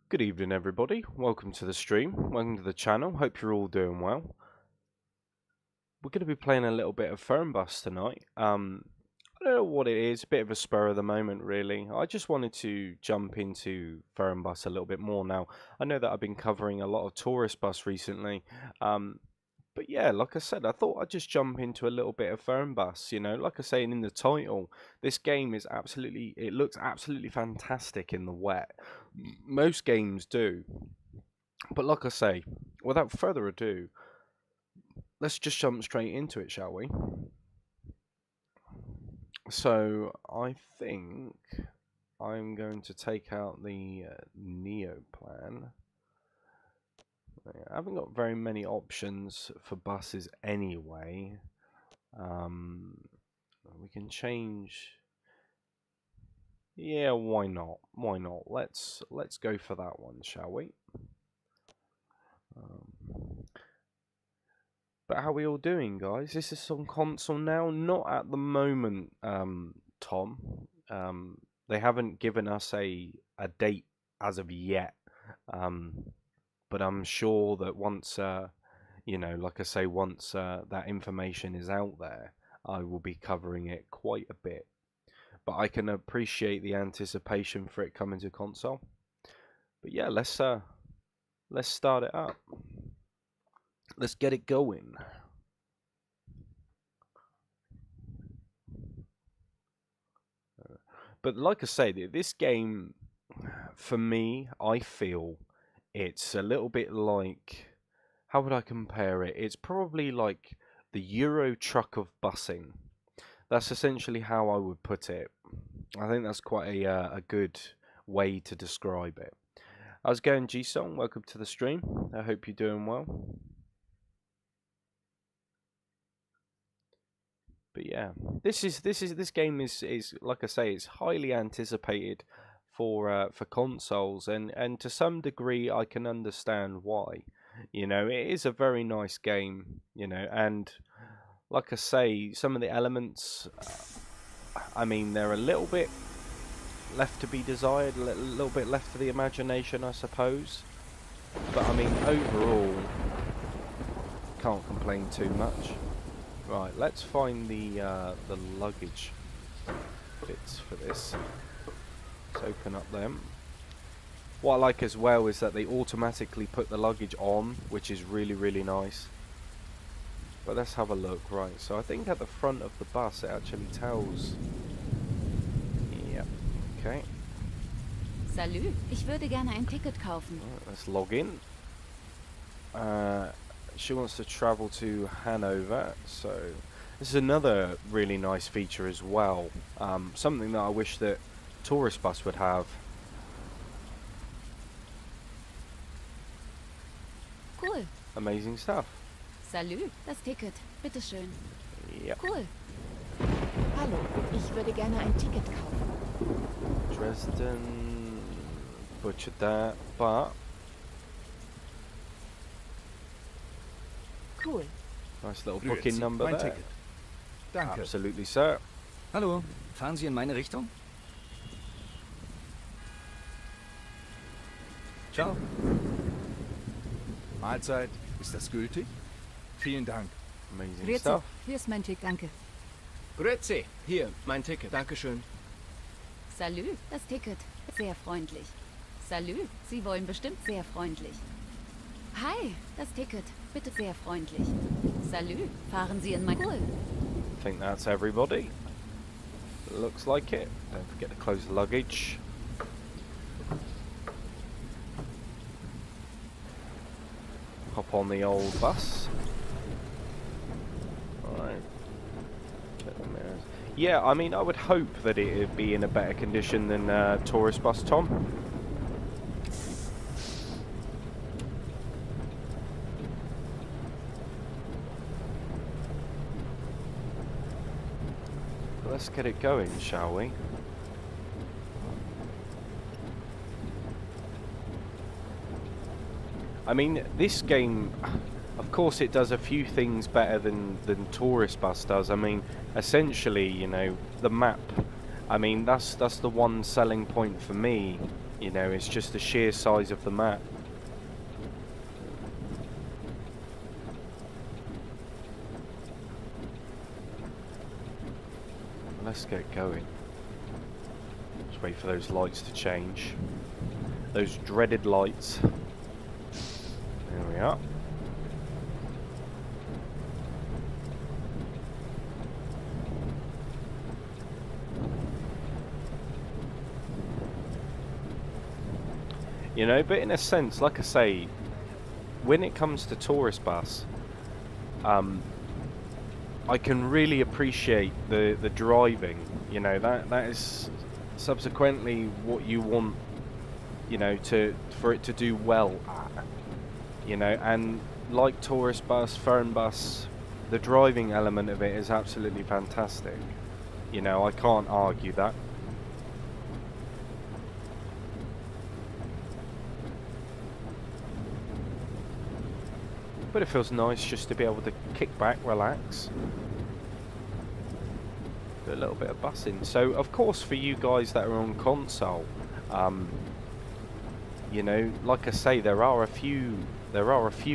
Good evening, everybody. Welcome to the stream. Welcome to the channel. Hope you're all doing well. We're going to be playing a little bit of Fernbus tonight. I don't know what it is. A bit of a spur of the moment, really. I just wanted to jump into Fernbus a little bit more now. I know that I've been covering a lot of tourist bus recently. But yeah, like I said, I thought I'd just jump into a little bit of Fernbus. You know, like I say in the title, this game is it looks absolutely fantastic in the wet. Most games do. But like I say, without further ado, let's just jump straight into it, shall we? So, I think I'm going to take out the Neo plan. I haven't got very many options for buses anyway. We can change. Yeah, why not? Why not? Let's go for that one, shall we? But how are we all doing, guys? This is on console now. Not at the moment, Tom. They haven't given us a date as of yet. But I'm sure that once, you know, like I say, once that information is out there, I will be covering it quite a bit. But I can appreciate the anticipation for it coming to console. But yeah, let's start it up. Let's get it going. But like I say, this game, for me, I feel it's a little bit like, how would I compare it? It's probably like the Euro truck of busing. That's essentially how I would put it. I think that's quite a good way to describe it. How's it going, G-Song? Welcome to the stream. I hope you're doing well. But yeah, this game is like I say, it's highly anticipated for consoles, and to some degree I can understand why. You know, it is a very nice game. You know, and like I say, some of the elements, I mean, they're a little bit left to be desired, a little bit left to the imagination, I suppose. But I mean, overall, can't complain too much. Right, let's find the luggage bits for this. Let's open up them. What I like as well is that they automatically put the luggage on, which is really nice. But let's have a look. Right, so I think at the front of the bus it actually tells. Yeah, okay. Salut, ich würde gerne ein Ticket kaufen. Right, let's log in. She wants to travel to Hanover, so this is another really nice feature as well. Something that I wish that Tourist Bus would have. Cool. Amazing stuff. Salut, das Ticket. Bitteschön. Yep. Cool. Hallo, ich würde gerne ein Ticket kaufen. Dresden, butchered that, but Cool. nice little booking number mein there. Ticket. Danke. Absolutely, sir. Hallo, fahren Sie in meine Richtung? Ciao. Mahlzeit, ist das gültig? Vielen Dank. Amazing Grüezi, stuff. hier ist mein Ticket. Danke. Grüezi, hier, mein Ticket. Dankeschön. Salut, das Ticket. Sehr freundlich. Salut, Sie wollen bestimmt sehr freundlich. Hi, das Ticket. Bitte sehr freundlich. Salut, fahren Sie in mein... Cool. I think that's everybody. Looks like it. Don't forget to close the luggage. Hop on the old bus. Alright. Check the mirrors. Yeah, I mean, I would hope that it would be in a better condition than Tourist Bus, Tom. Let's get it going, shall we? I mean, this game, of course, it does a few things better than Tourist Bus does. I mean, essentially, you know, the map I mean, that's the one selling point for me, you know, it's just the sheer size of the map. Let's get going. Just wait for those lights to change. Those dreaded lights. There we are. You know, but in a sense, like I say, when it comes to tourist bus, I can really appreciate the driving. You know, that is subsequently what you want, you know, for it to do well at. You know, and like tourist bus, Fernbus, the driving element of it is absolutely fantastic. You know, I can't argue that. But it feels nice just to be able to kick back, relax, do a little bit of bussing. So of course for you guys that are on console, you know, like I say, there are a few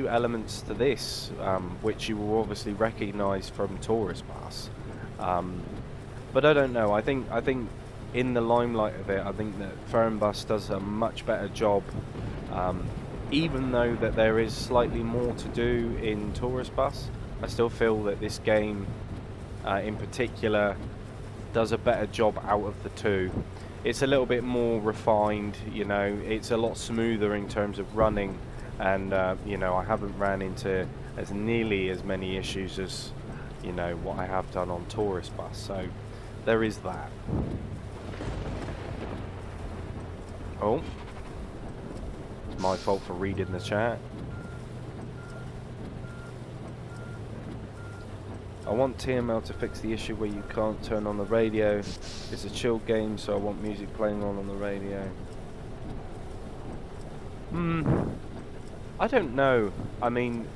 elements to this which you will obviously recognise from Tourist Bus. But I don't know, I think in the limelight of it, I think that Fernbus does a much better job, even though that there is slightly more to do in Tourist Bus. I still feel that this game in particular does a better job out of the two. It's a little bit more refined, you know, it's a lot smoother in terms of running, and you know, I haven't ran into nearly as many issues as, you know, what I have done on Tourist Bus, so there is that. Oh, it's my fault for reading the chat. I want TML to fix the issue where you can't turn on the radio. It's a chill game, so I want music playing on the radio. I don't know. I mean,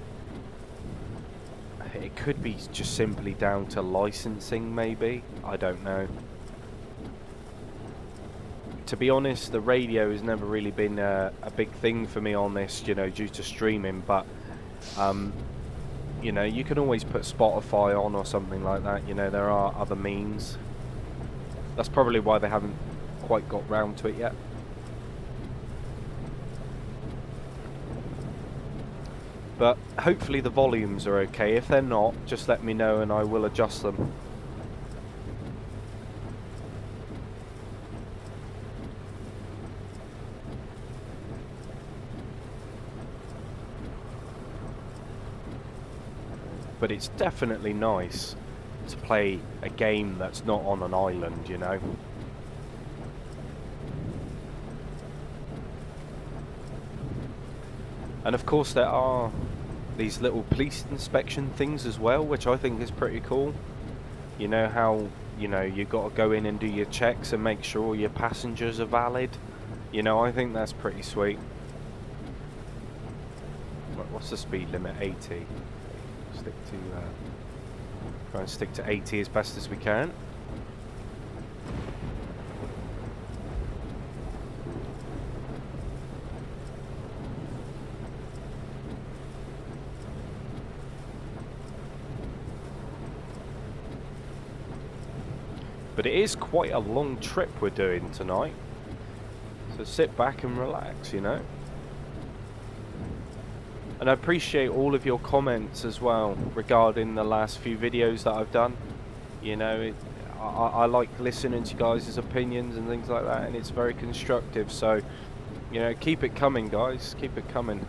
it could be just simply down to licensing, maybe. I don't know. To be honest, the radio has never really been a big thing for me on this, you know, due to streaming, but you know, you can always put Spotify on or something like that. You know, there are other means. That's probably why they haven't quite got round to it yet. But hopefully the volumes are okay. If they're not, just let me know and I will adjust them. But it's definitely nice to play a game that's not on an island, you know. And of course there are these little police inspection things as well, which I think is pretty cool. You know how, you know, you got to go in and do your checks and make sure your passengers are valid. You know, I think that's pretty sweet. What's the speed limit? 80. Try and stick to 80 as best as we can. But it is quite a long trip we're doing tonight, so sit back and relax, you know. And I appreciate all of your comments as well regarding the last few videos that I've done. You know, I like listening to you guys' opinions and things like that, and it's very constructive. So, you know, keep it coming, guys. Keep it coming.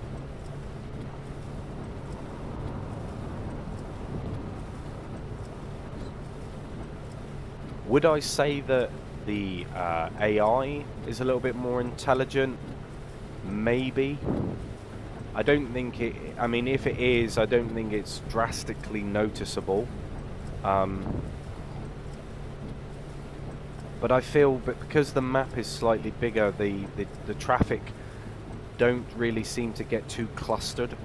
Would I say that the AI is a little bit more intelligent? Maybe. I don't think it, I mean, if it is, I don't think it's drastically noticeable. But I feel that because the map is slightly bigger, the traffic don't really seem to get too clustered.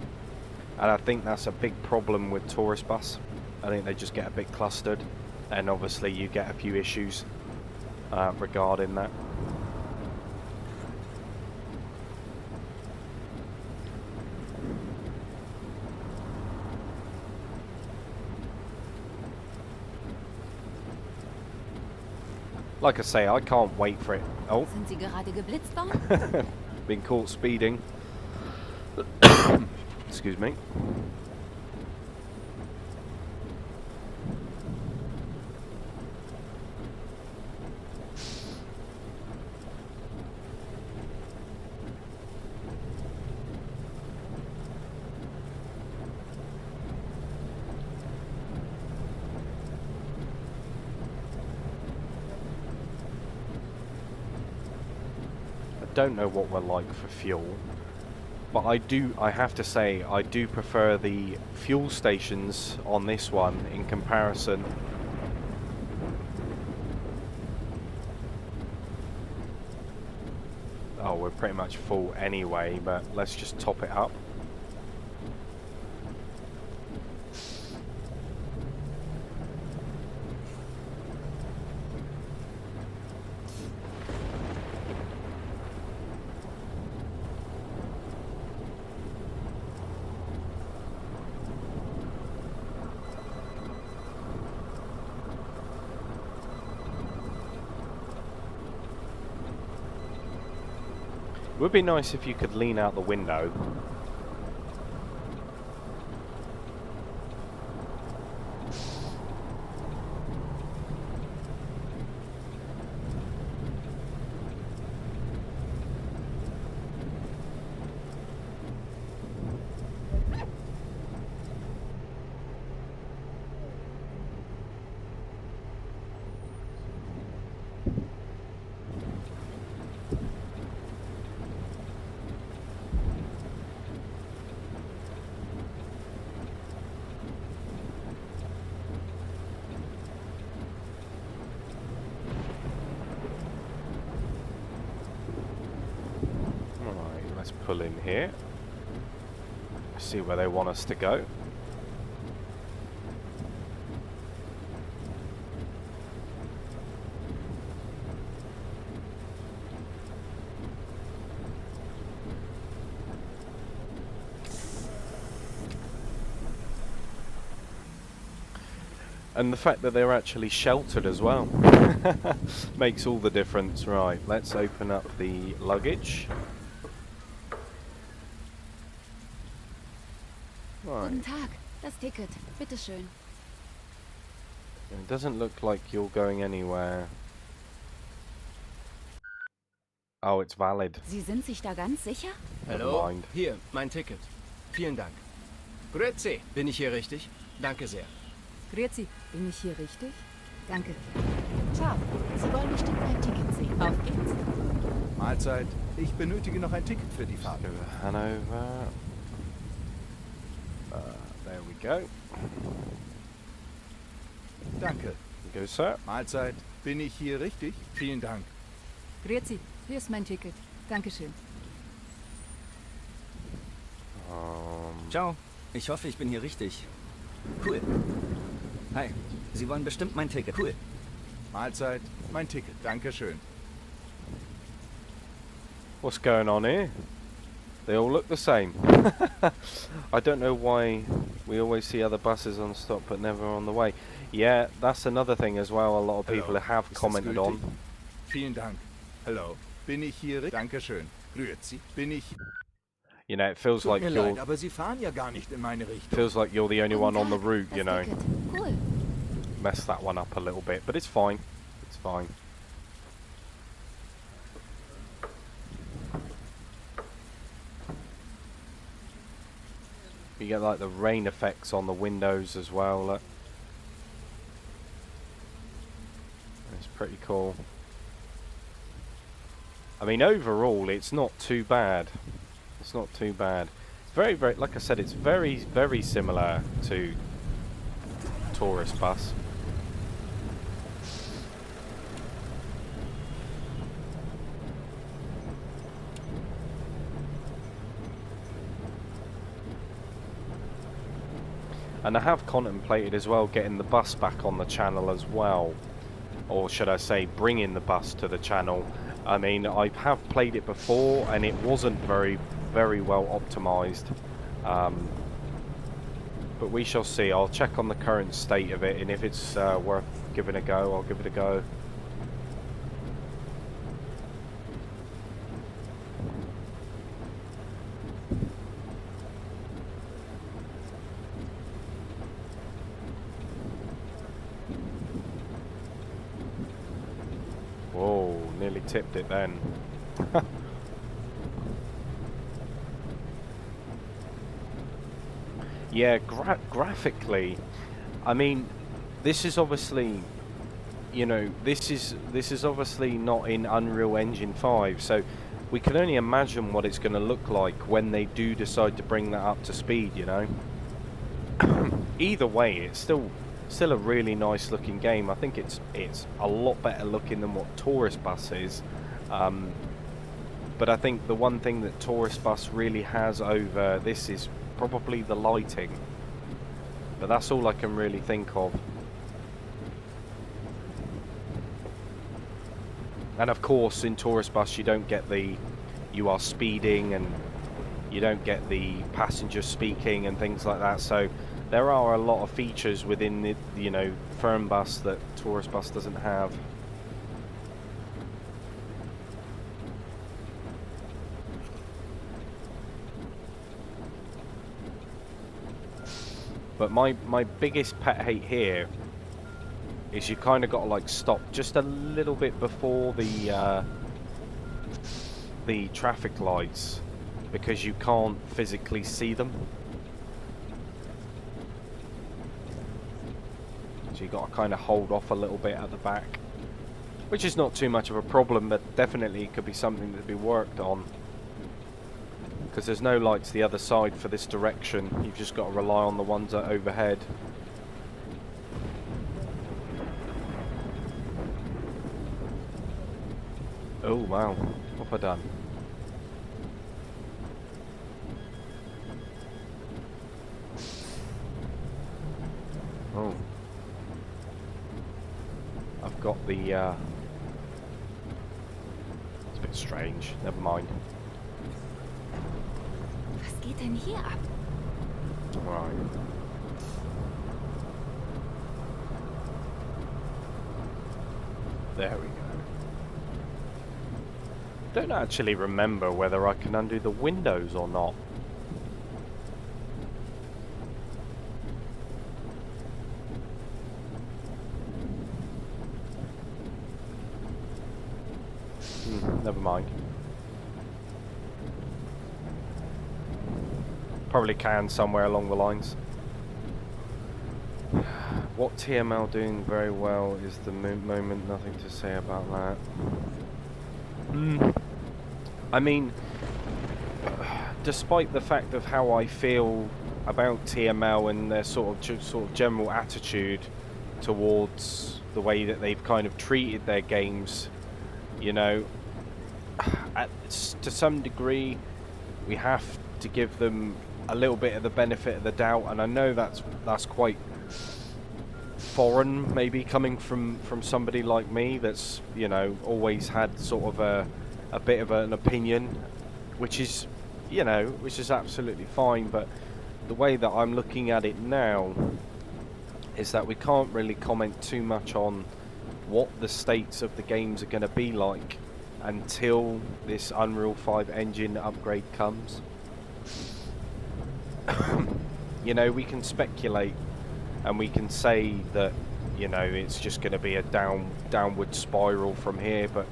And I think that's a big problem with Tourist Bus. I think they just get a bit clustered, and obviously you get a few issues. regarding that. Like I say, I can't wait for it. Oh, Sind Sie gerade geblitzt worden? been caught speeding. Excuse me. Don't know what we're like for fuel, but I have to say I do prefer the fuel stations on this one in comparison. Oh, we're pretty much full anyway, but let's just top it up. It would be nice if you could lean out the window. Let's pull in here. See where they want us to go. And the fact that they're actually sheltered as well makes all the difference. Right, let's open up the luggage. Right. Guten Tag, das Ticket, bitteschön. It doesn't look like you're going anywhere. Oh, it's valid. Sie sind sich da ganz sicher? Hallo? mind. Hier, mein Ticket. Vielen Dank. Grüezi. Bin ich hier richtig? Danke sehr. Grüezi, bin ich hier richtig? Danke. Ciao, Sie wollen bestimmt ein Ticket sehen. Auf geht's. Mahlzeit. Ich benötige noch ein Ticket für die Fahrt. Go to Hanover. There we go. Danke. Go, sir. Mahlzeit. Bin ich hier richtig? Vielen Dank. Grüezi, hier ist mein Ticket. Dankeschön. Ciao. Ich hoffe, ich bin hier richtig. Cool. Hi. Sie wollen bestimmt mein Ticket. Cool. Mahlzeit. Mein Ticket. Dankeschön. What's going on here? They all look the same. I don't know why we always see other buses on stop but never on the way. Yeah, that's another thing as well a lot of people have commented on. Vielen Dank. Hello. Bin ich hier richtig? Dankeschön. Grüezi. Bin ich... You know, it feels like you're aber Sie fahren ja gar nicht in meine Richtung. feels like you're the only one on the route, you know. Das Ticket. Cool. Mess that one up a little bit, but it's fine. It's fine. You get like the rain effects on the windows as well. Look. It's pretty cool. I mean, overall, it's not too bad. It's not too bad. It's very, very, like I said, it's very, very similar to tourist bus. And I have contemplated as well getting the bus back on the channel as well. or should I say bringing the bus to the channel. I mean, I have played it before and it wasn't very well optimized, but we shall see. I'll check on the current state of it, and if it's worth giving a go, I'll give it a go. Whoa, nearly tipped it then. Yeah, graphically, I mean, this is obviously, you know, this is obviously not in Unreal Engine 5, so we can only imagine what it's going to look like when they do decide to bring that up to speed, you know. Either way, it's still a really nice looking game. I think it's a lot better looking than what Tourist Bus is. But I think the one thing that Tourist Bus really has over this is probably the lighting. But that's all I can really think of. And of course, in Tourist Bus, you don't get you are speeding, and you don't get the passenger speaking and things like that. So there are a lot of features within the, you know, Fernbus that Tourist Bus doesn't have. But my biggest pet hate here is you kind of got to like stop just a little bit before the traffic lights, because you can't physically see them. So you got to kind of hold off a little bit at the back, which is not too much of a problem, but definitely could be something to be worked on, because there's no lights the other side for this direction. You've just got to rely on the ones that are overhead. Oh wow, what have I done? Oh, I've got the it's a bit strange, never mind. Was geht denn hier ab? Alright. There we go. Don't actually remember whether I can undo the windows or not. Never mind. Probably can somewhere along the lines. What TML doing very well is the moment. Nothing to say about that. I mean, despite the fact of how I feel about TML and their sort of general attitude towards the way that they've kind of treated their games, you know, to some degree, we have to give them a little bit of the benefit of the doubt, and I know that's quite foreign, maybe coming from somebody like me that's, you know, always had sort of a bit of an opinion, which is, you know, which is absolutely fine. But the way that I'm looking at it now is that we can't really comment too much on what the states of the games are going to be like until this Unreal 5 engine upgrade comes. You know, we can speculate and we can say that, you know, it's just going to be a downward spiral from here, but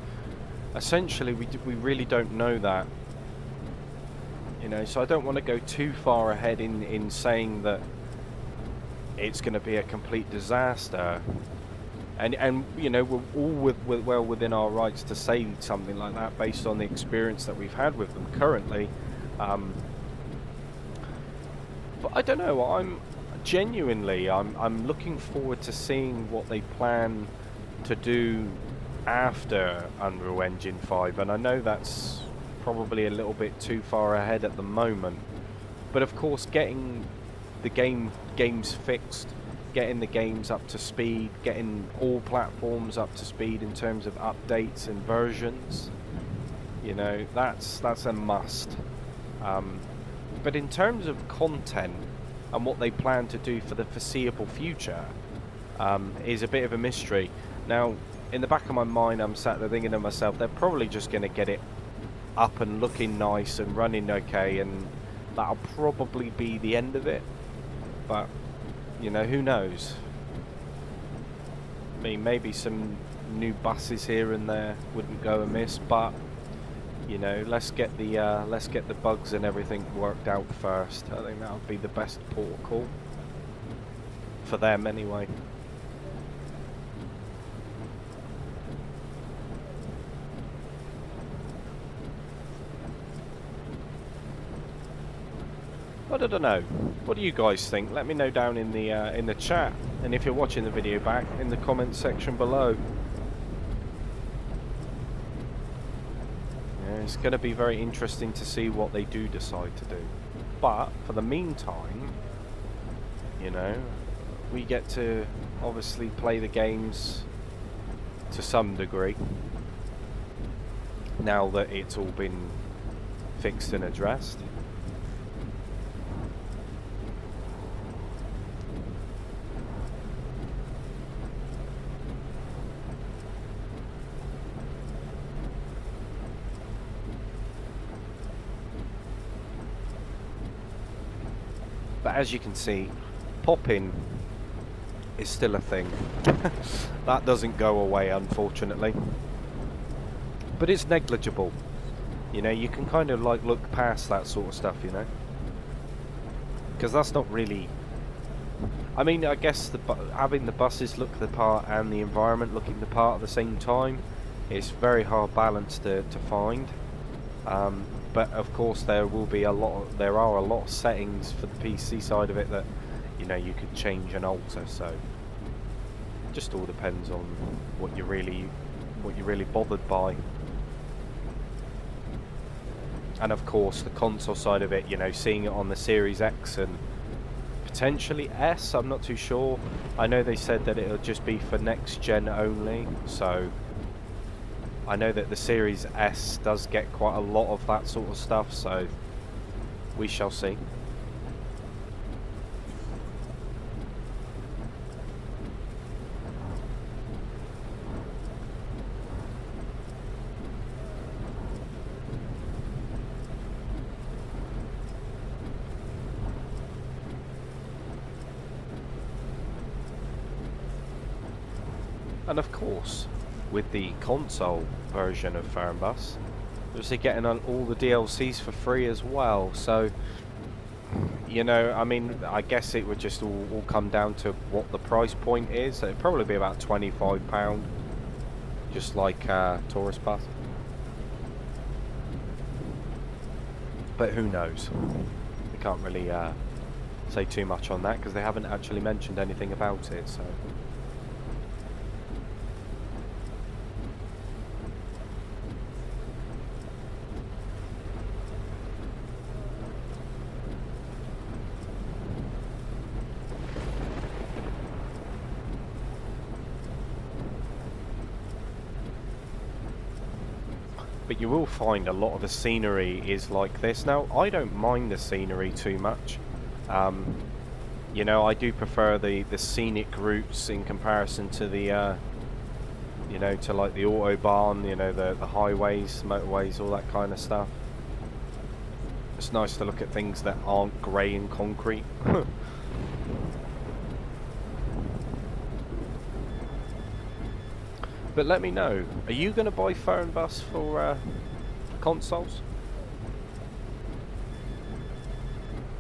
essentially we really don't know that, you know. So I don't want to go too far ahead in saying that it's going to be a complete disaster, and you know, we're all well within our rights to say something like that based on the experience that we've had with them currently. But I don't know, I'm looking forward to seeing what they plan to do after Unreal Engine 5, and I know that's probably a little bit too far ahead at the moment, but of course getting the games fixed getting the games up to speed, getting all platforms up to speed in terms of updates and versions. You know, that's a must. But in terms of content and what they plan to do for the foreseeable future, is a bit of a mystery. Now, in the back of my mind, I'm sat there thinking to myself, they're probably just going to get it up and looking nice and running okay, and that'll probably be the end of it. But, you know, who knows? I mean, maybe some new buses here and there wouldn't go amiss, but you know, let's get the bugs and everything worked out first. I think that would be the best port of call for them anyway. But I don't know. What do you guys think? Let me know down in the chat, and if you're watching the video back, in the comments section below. It's going to be very interesting to see what they do decide to do. But for the meantime, you know, we get to obviously play the games to some degree now that it's all been fixed and addressed. But as you can see, popping is still a thing. That doesn't go away, unfortunately. But it's negligible. You know, you can kind of like look past that sort of stuff, you know. Because that's not really... I mean, I guess having the buses look the part and the environment looking the part at the same time, it's very hard balance to find. But of course there are a lot of settings for the PC side of it that, you know, you could change and alter, so it just all depends on what you're really bothered by. And of course the console side of it, you know, seeing it on the Series X and potentially S, I'm not too sure. I know they said that it'll just be for next gen only, so I know that the Series S does get quite a lot of that sort of stuff, so we shall see. And of course, with the console version of Fernbus, obviously getting on all the DLCs for free as well. So, you know, I mean, I guess it would just all come down to what the price point is. So it'd probably be about £25, just like Tourist Bus. But who knows? We can't really say too much on that because they haven't actually mentioned anything about it. So. But you will find a lot of the scenery is like this. Now, I don't mind the scenery too much. You know, I do prefer the scenic routes in comparison to the, you know, to like the Autobahn, you know, the highways, motorways, all that kind of stuff. It's nice to look at things that aren't grey and concrete. But let me know, are you going to buy Fernbus for consoles?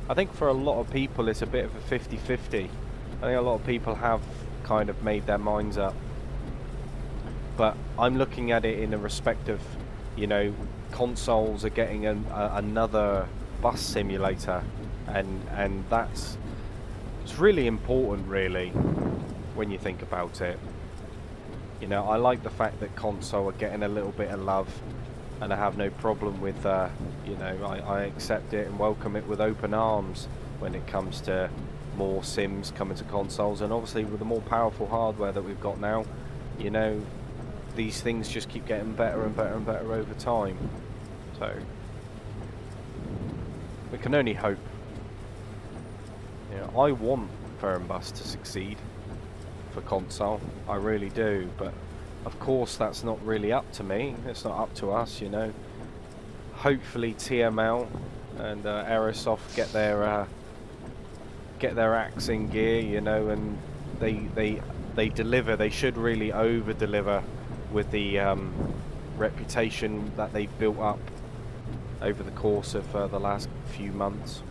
I think for a lot of people it's a bit of a 50-50. I think a lot of people have kind of made their minds up. But I'm looking at it in a respect of, you know, consoles are getting another bus simulator, and it's really important, really, when you think about it. You know, I like the fact that console are getting a little bit of love, and I have no problem with, you know, I accept it and welcome it with open arms when it comes to more sims coming to consoles, and obviously with the more powerful hardware that we've got now, you know, these things just keep getting better and better and better over time. So we can only hope. You know, I want Fernbus to succeed for console, I really do, but of course that's not really up to me, it's not up to us, you know. Hopefully TML and Aerosoft get their acts in gear, you know, and they deliver. They should really over deliver with the reputation that they've built up over the course of the last few months.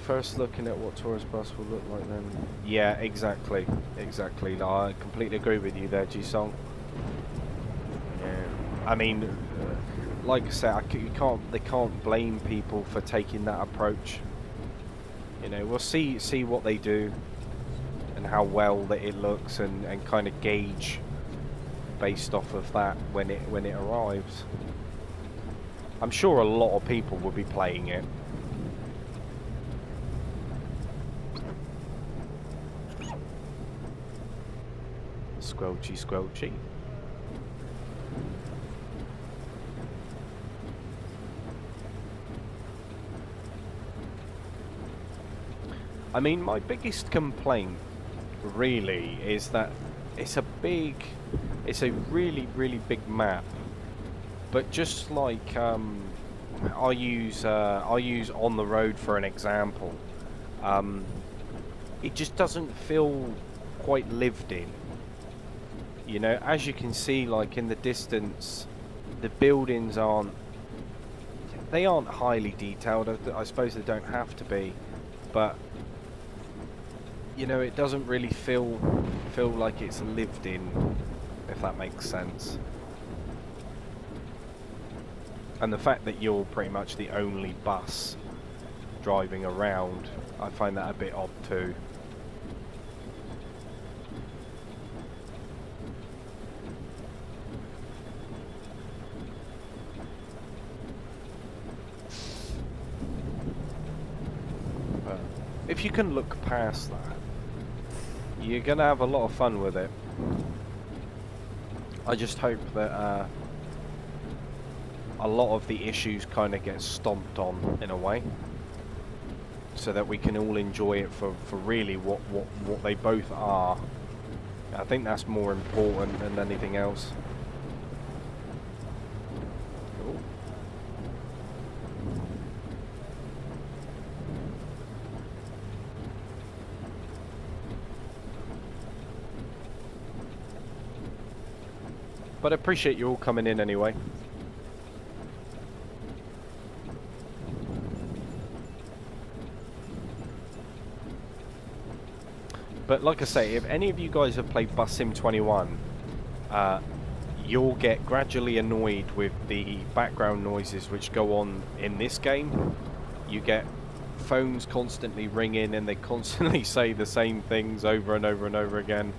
First looking at what tourist bus will look like then. Yeah, exactly. I completely agree with you there, G-Song. Yeah, I mean, like I said, they can't blame people for taking that approach. You know, we'll see what they do and how well that it looks, and kind of gauge based off of that when it arrives. I'm sure a lot of people will be playing it. Squelchy, squelchy. I mean, my biggest complaint really is that it's a really, really big map. But just like I'll use On the Road for an example. It just doesn't feel quite lived in. You know, as you can see, like in the distance, the buildings aren't highly detailed. I suppose they don't have to be, but you know, it doesn't really feel like it's lived in, if that makes sense. And the fact that you're pretty much the only bus driving around, I find that a bit odd too. If you can look past that, you're gonna have a lot of fun with it. I just hope that a lot of the issues kind of get stomped on in a way, so that we can all enjoy it for really what they both are. I think that's more important than anything else. But I appreciate you all coming in anyway. But like I say, if any of you guys have played Bus Sim 21, you'll get gradually annoyed with the background noises which go on in this game. You get phones constantly ringing and they constantly say the same things over and over and over again.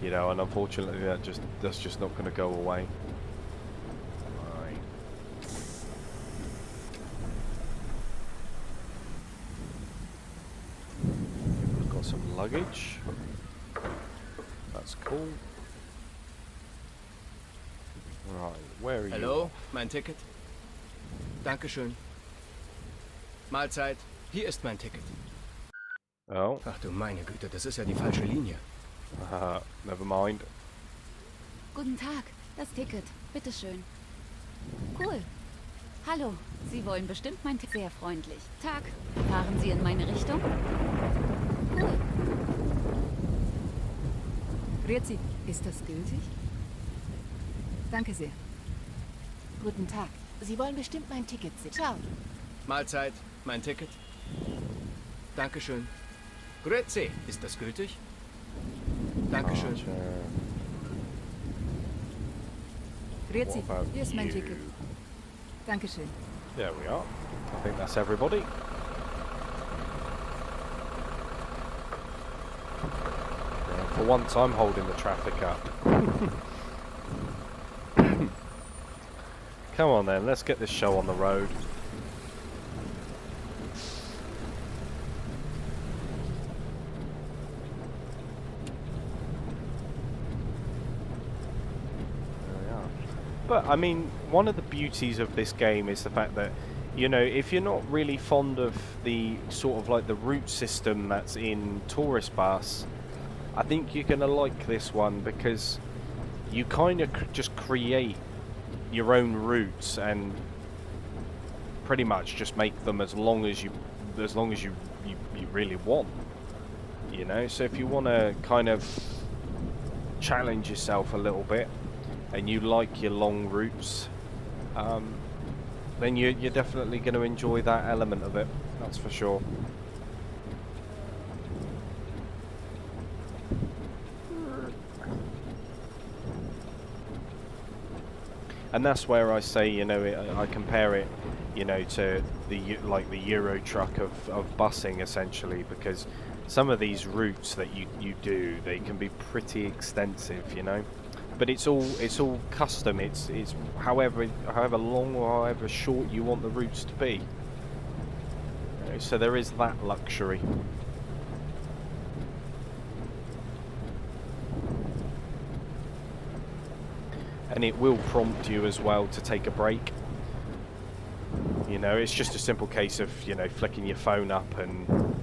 You know, and unfortunately that's just not going to go away. Right. We've got some luggage. That's cool. Right, where are you? Hallo, mein Ticket. Dankeschön. Mahlzeit. Hier ist mein Ticket. Oh. Ach du meine Güte, das ist ja die falsche Linie. Never mind. Guten Tag, das Ticket. Bitteschön. Cool. Hallo, Sie wollen bestimmt mein Ticket. Sehr freundlich. Tag. Fahren Sie in meine Richtung? Cool. Grüezi, ist das gültig? Danke sehr. Guten Tag. Sie wollen bestimmt mein Ticket sehen. Ciao. Mahlzeit, mein Ticket. Dankeschön. Grüezi, ist das gültig? Dankeschön. Grüezi, hier ist mein Ticket. Dankeschön. There we are. I think that's everybody. Yeah, for once I'm holding the traffic up. Come on then, let's get this show on the road. There we are. But I mean, one of the beauties of this game is the fact that, you know, if you're not really fond of the sort of like the route system that's in Tourist Bus, I think you're gonna like this one because you kind of just create your own routes and pretty much just make them as long as you really want, you know. So if you want to kind of challenge yourself a little bit and you like your long routes, then you're definitely going to enjoy that element of it, that's for sure. And that's where I say, you know, I compare it, you know, to the Euro truck of busing essentially, because some of these routes that you do, they can be pretty extensive, you know. But it's all custom. It's however long or however short you want the routes to be. You know, so there is that luxury. And it will prompt you as well to take a break. You know, it's just a simple case of, you know, flicking your phone up and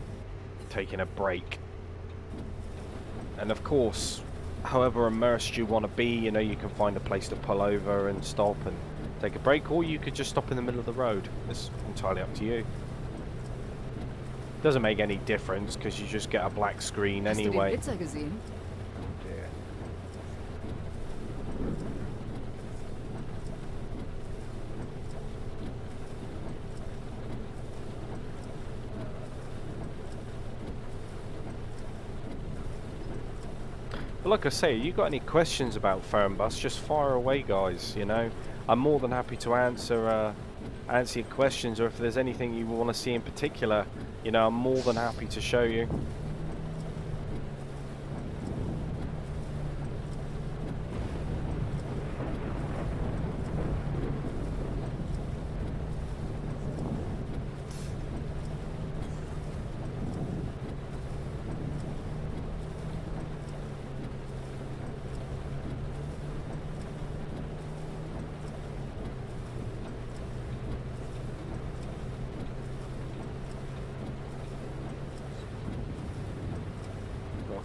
taking a break. And of course, however immersed you want to be, you know, you can find a place to pull over and stop and take a break, or you could just stop in the middle of the road. It's entirely up to you. Doesn't make any difference because you just get a black screen anyway. Hast du den Blitzer gesehen? Yeah. But like I say, you got any questions about Fernbus, just fire away, guys. You know, I'm more than happy to answer your questions, or if there's anything you want to see in particular, you know, I'm more than happy to show you.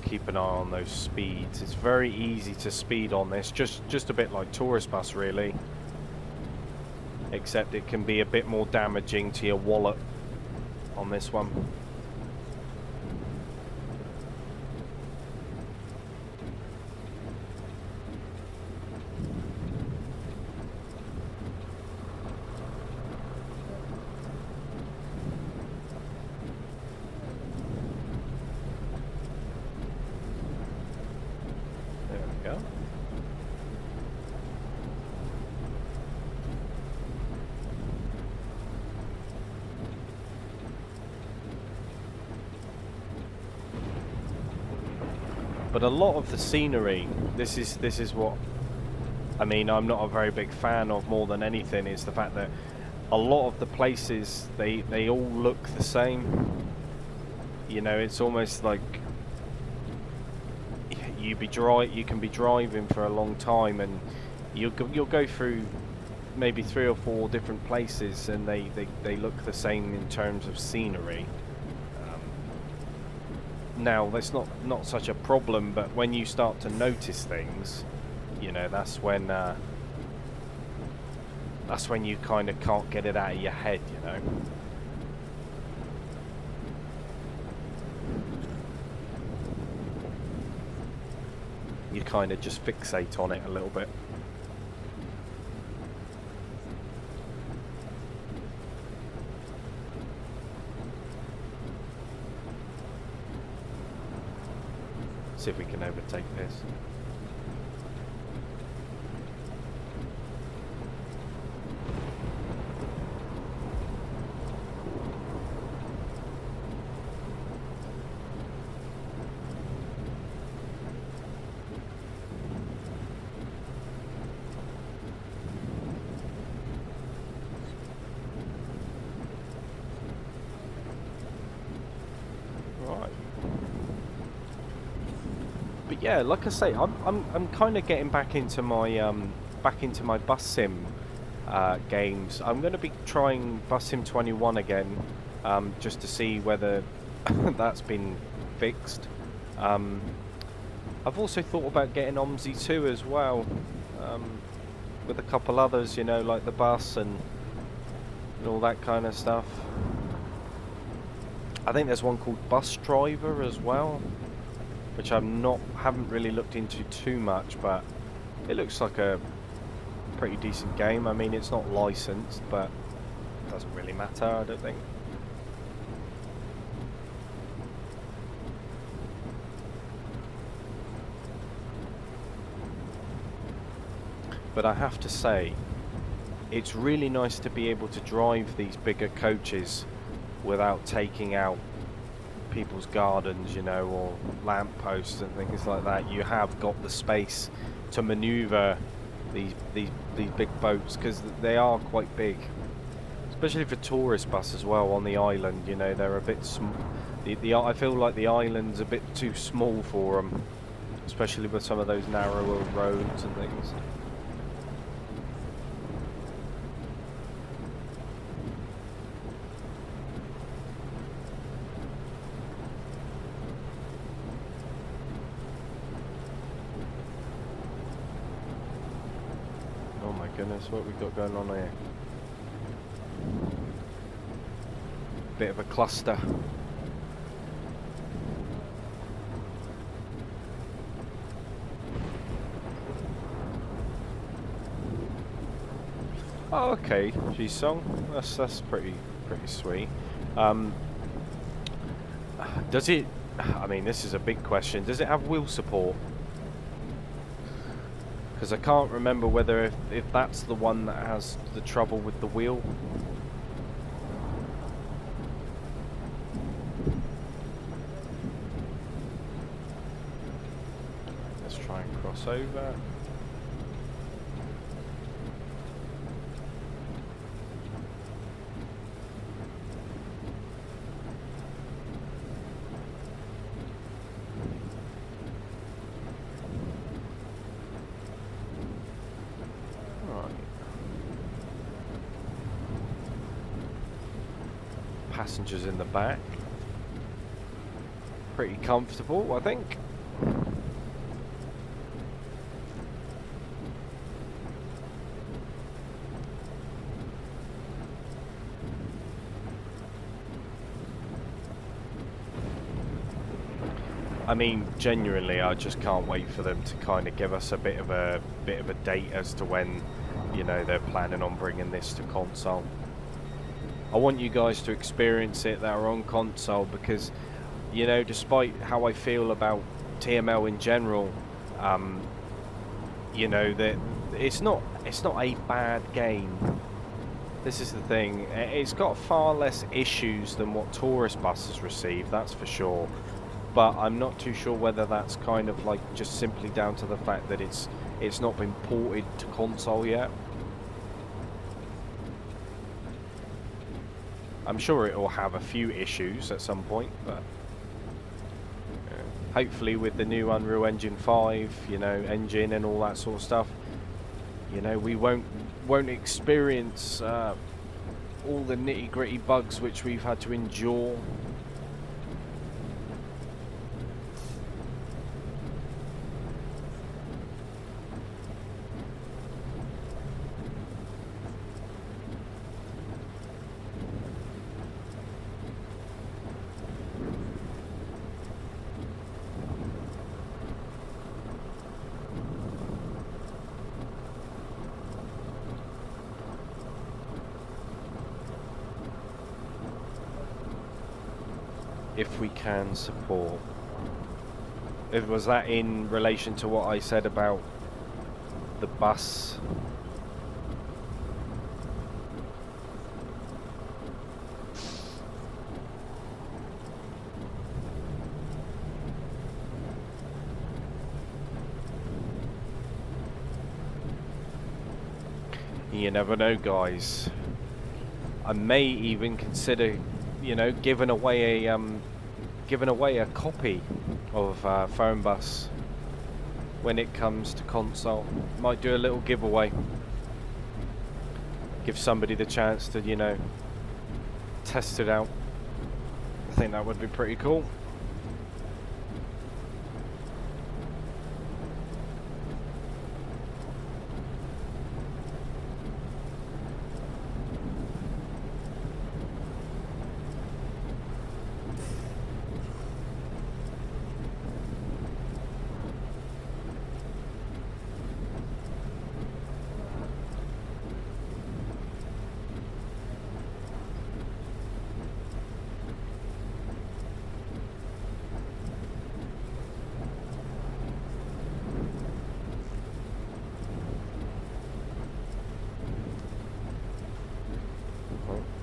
Keep an eye on those speeds. It's very easy to speed on this, just a bit like Tourist Bus really, except it can be a bit more damaging to your wallet on this one. But a lot of the scenery, this is what I mean, I'm not a very big fan of more than anything, is the fact that a lot of the places, they all look the same. You know, it's almost like you can be driving for a long time and you'll go through maybe 3 or 4 different places and they look the same in terms of scenery. Now that's not such a problem, but when you start to notice things, you know, that's when you kind of can't get it out of your head, you know. You kind of just fixate on it a little bit. See if we can overtake this. yeah, like I say, I'm kind of getting back into my bus sim games. I'm going to be trying Bus Sim 21 again, just to see whether that's been fixed. I've also thought about getting OMSI 2 as well, with a couple others, you know, like the bus and all that kind of stuff. I think there's one called Bus Driver as well, which haven't really looked into too much, but it looks like a pretty decent game. I mean, it's not licensed, but it doesn't really matter, I don't think. But I have to say, it's really nice to be able to drive these bigger coaches without taking out people's gardens, you know, or lampposts and things like that. You have got the space to maneuver these big boats, because they are quite big, especially for tourist bus as well on the island. You know, they're a bit I feel like the island's a bit too small for them, especially with some of those narrower roads and things. Goodness, what we've got going on here. Bit of a cluster. Oh, okay, G-Song. That's pretty sweet. Does it? I mean, this is a big question. Does it have wheel support? Because I can't remember whether if that's the one that has the trouble with the wheel. Let's try and cross over. Passengers in the back. Pretty comfortable, I think. I mean, genuinely, I just can't wait for them to kind of give us a bit of a date as to when, you know, they're planning on bringing this to console. I want you guys to experience it that are on console, because, you know, despite how I feel about TML in general, you know, that it's not a bad game. This is the thing. It's got far less issues than what Tourist Bus has received, that's for sure. But I'm not too sure whether that's kind of like just simply down to the fact that it's not been ported to console yet. I'm sure it will have a few issues at some point, but hopefully with the new Unreal Engine 5, you know, engine and all that sort of stuff, you know, we won't experience all the nitty-gritty bugs which we've had to endure. If we can support. Was that in relation to what I said about the bus? You never know, guys. I may even consider, you know, giving away a copy of Fernbus when it comes to console. Might do a little giveaway. Give somebody the chance to, you know, test it out. I think that would be pretty cool.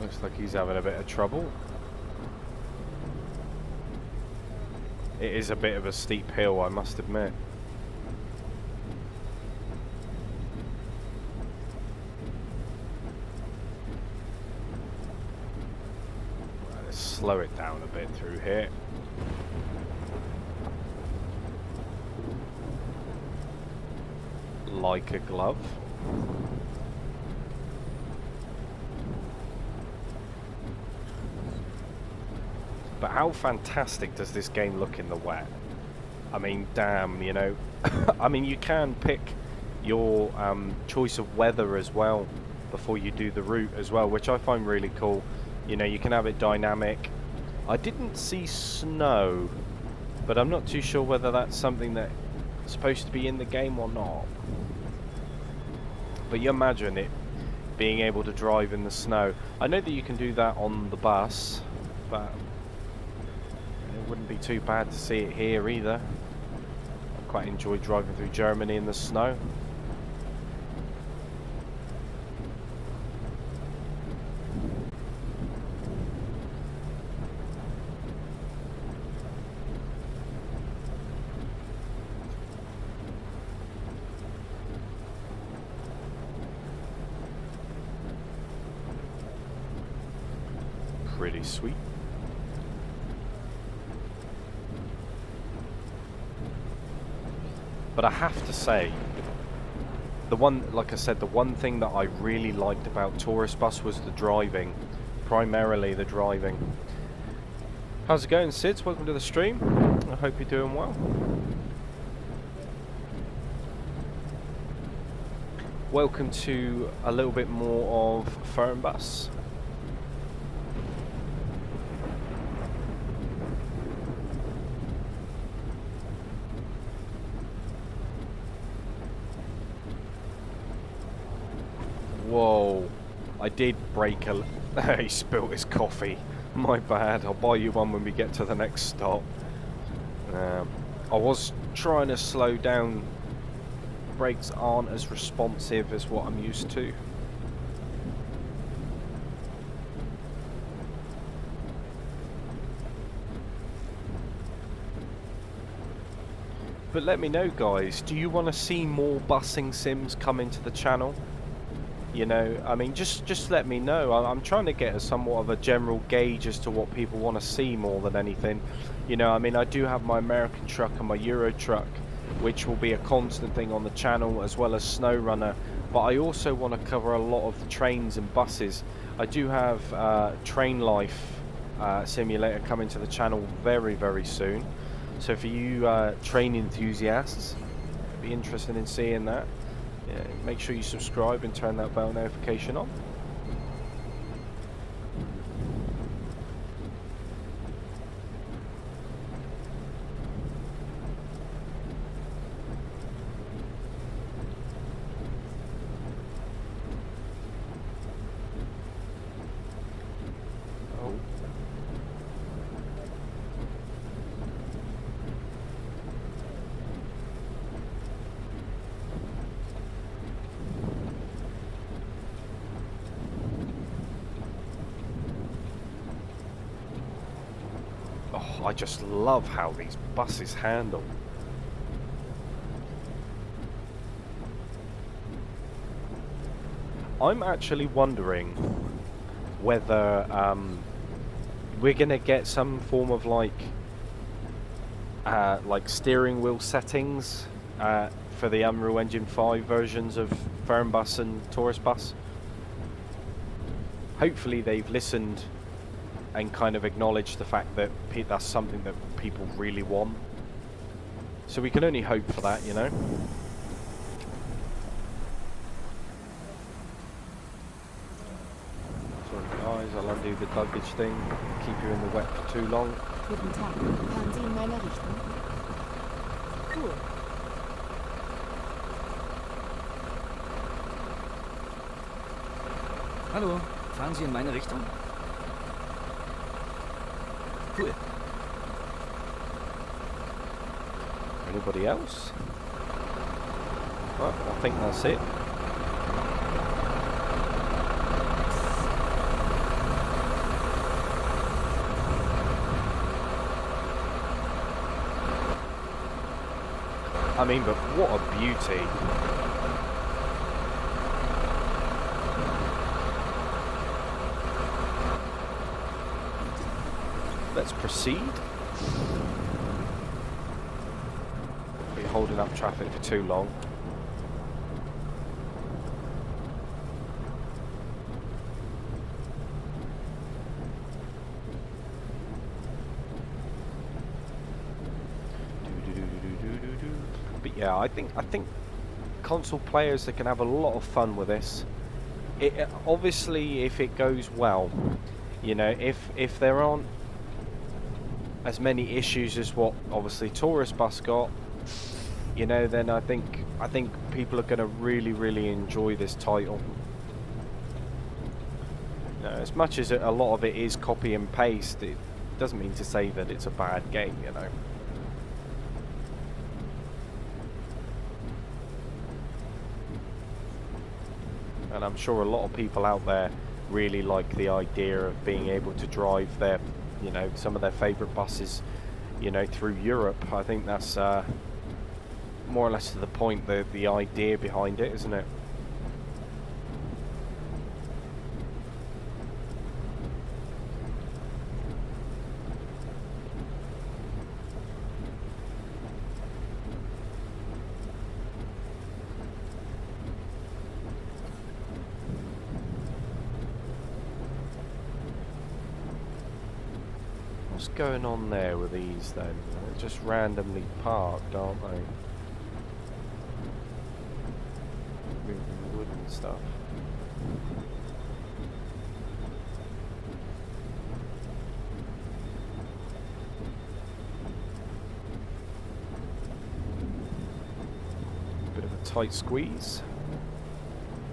Looks like he's having a bit of trouble. It is a bit of a steep hill, I must admit. Let's slow it down a bit through here. Like a glove. But how fantastic does this game look in the wet? I mean, damn, you know. I mean, you can pick your choice of weather as well before you do the route as well, which I find really cool. You know, you can have it dynamic. I didn't see snow, but I'm not too sure whether that's something that's supposed to be in the game or not. But you imagine it being able to drive in the snow. I know that you can do that on the bus, but it wouldn't be too bad to see it here either. I quite enjoy driving through Germany in the snow. Pretty sweet. But I have to say, the one, like I said, the one thing that I really liked about Tourist Bus was the driving. Primarily the driving. How's it going, Sids? Welcome to the stream. I hope you're doing well. Welcome to a little bit more of Fernbus. Whoa, I did break a... He spilt his coffee. My bad, I'll buy you one when we get to the next stop. I was trying to slow down. Brakes aren't as responsive as what I'm used to. But let me know, guys, do you want to see more busing sims come into the channel? You know, I mean, just let me know. I'm trying to get a somewhat of a general gauge as to what people want to see more than anything. You know, I mean, I do have my American truck and my Euro truck, which will be a constant thing on the channel, as well as SnowRunner. But I also want to cover a lot of the trains and buses. I do have Train Life Simulator coming to the channel very, very soon. So for you train enthusiasts, be interested in seeing that. Yeah, make sure you subscribe and turn that bell notification on. Oh. I just love how these buses handle. I'm actually wondering whether we're gonna get some form of like steering wheel settings for the Unreal Engine 5 versions of Fernbus and Tourist Bus. Hopefully they've listened and kind of acknowledged the fact that that's something that people really want. So we can only hope for that, you know. Sorry guys, I'll undo the luggage thing. Keep you in the wet for too long. Guten Tag. Fahren Sie in meine Richtung? Cool. Hallo, fahren Sie in meine Richtung? Cool. Anybody else? Well, I think that's it. I mean, but what a beauty. Let's proceed. Be holding up traffic for too long. But yeah, I think console players, they can have a lot of fun with this. Obviously, if it goes well, you know, if there aren't as many issues as what obviously Tourist Bus got, you know, then I think people are going to really enjoy this title. You know, as much as a lot of it is copy and paste, it doesn't mean to say that it's a bad game, you know. And I'm sure a lot of people out there really like the idea of being able to drive their, you know, some of their favourite buses, you know, through Europe. I think that's more or less to the point, the idea behind it, isn't it? What's going on there with these then? They're just randomly parked, aren't they? Moving wood and stuff. Bit of a tight squeeze,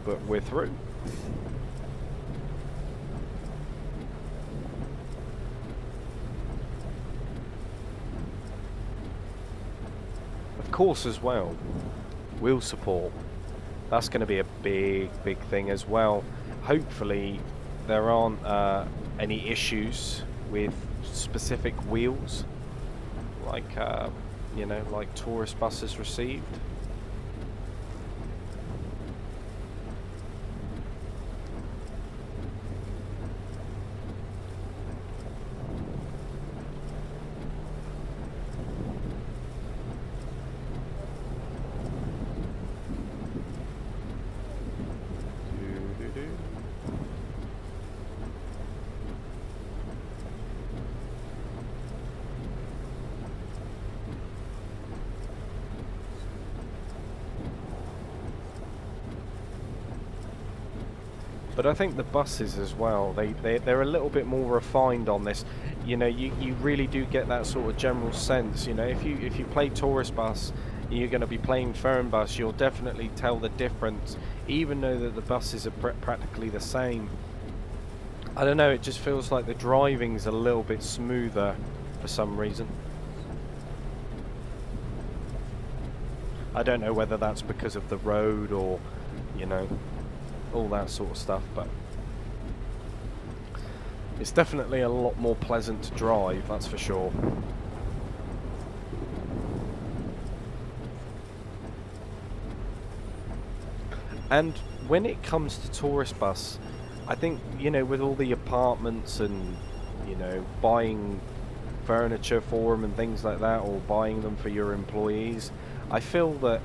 but we're through. Of course, as well, wheel support. That's going to be a big thing as well. Hopefully there aren't any issues with specific wheels, like you know, like Tourist Buses received. But I think the buses as well, they're a little bit more refined on this. You know, you really do get that sort of general sense. You know, if you play Tourist Bus, you're going to be playing Fernbus, you'll definitely tell the difference, even though that the buses are practically the same. I don't know, it just feels like the driving's a little bit smoother for some reason. I don't know whether that's because of the road or, you know, all that sort of stuff, but it's definitely a lot more pleasant to drive, that's for sure. And when it comes to Tourist Bus, I think, you know, with all the apartments and, you know, buying furniture for them and things like that, or buying them for your employees, I feel that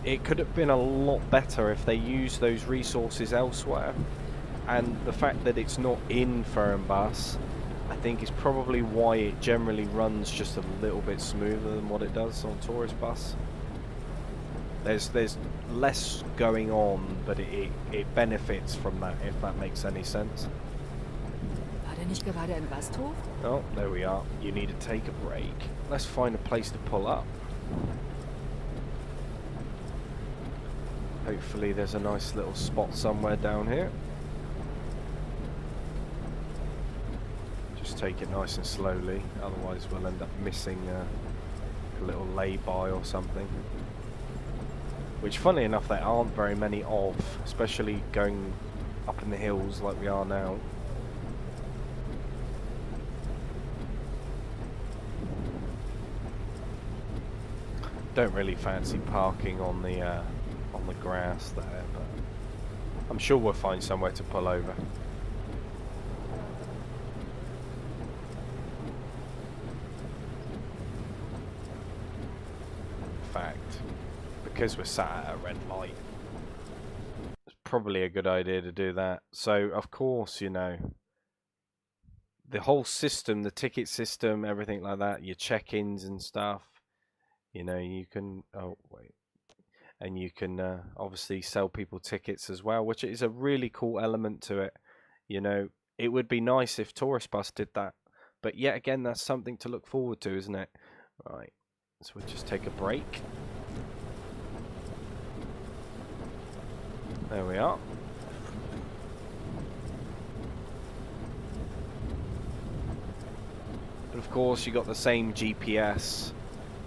it could have been a lot better if they used those resources elsewhere, and the fact that it's not in Fernbus, I think, is probably why it generally runs just a little bit smoother than what it does on Tourist Bus. There's less going on, but it benefits from that, if that makes any sense. War der nicht gerade ein Rasthof? Oh, there we are. You need to take a break. Let's find a place to pull up. Hopefully there's a nice little spot somewhere down here. Just take it nice and slowly, otherwise we'll end up missing a little lay-by or something. Which, funnily enough, there aren't very many of, especially going up in the hills like we are now. Don't really fancy parking on the grass there, but I'm sure we'll find somewhere to pull over. In fact, because we're sat at a red light, it's probably a good idea to do that. So, of course, you know, the whole system, the ticket system, everything like that, your check-ins and stuff, you know, you can, oh wait, and you can obviously sell people tickets as well, which is a really cool element to it. You know, it would be nice if Tourist Bus did that, but yet again, that's something to look forward to, isn't it? Right, so we'll just take a break. There we are. But of course, you got the same GPS,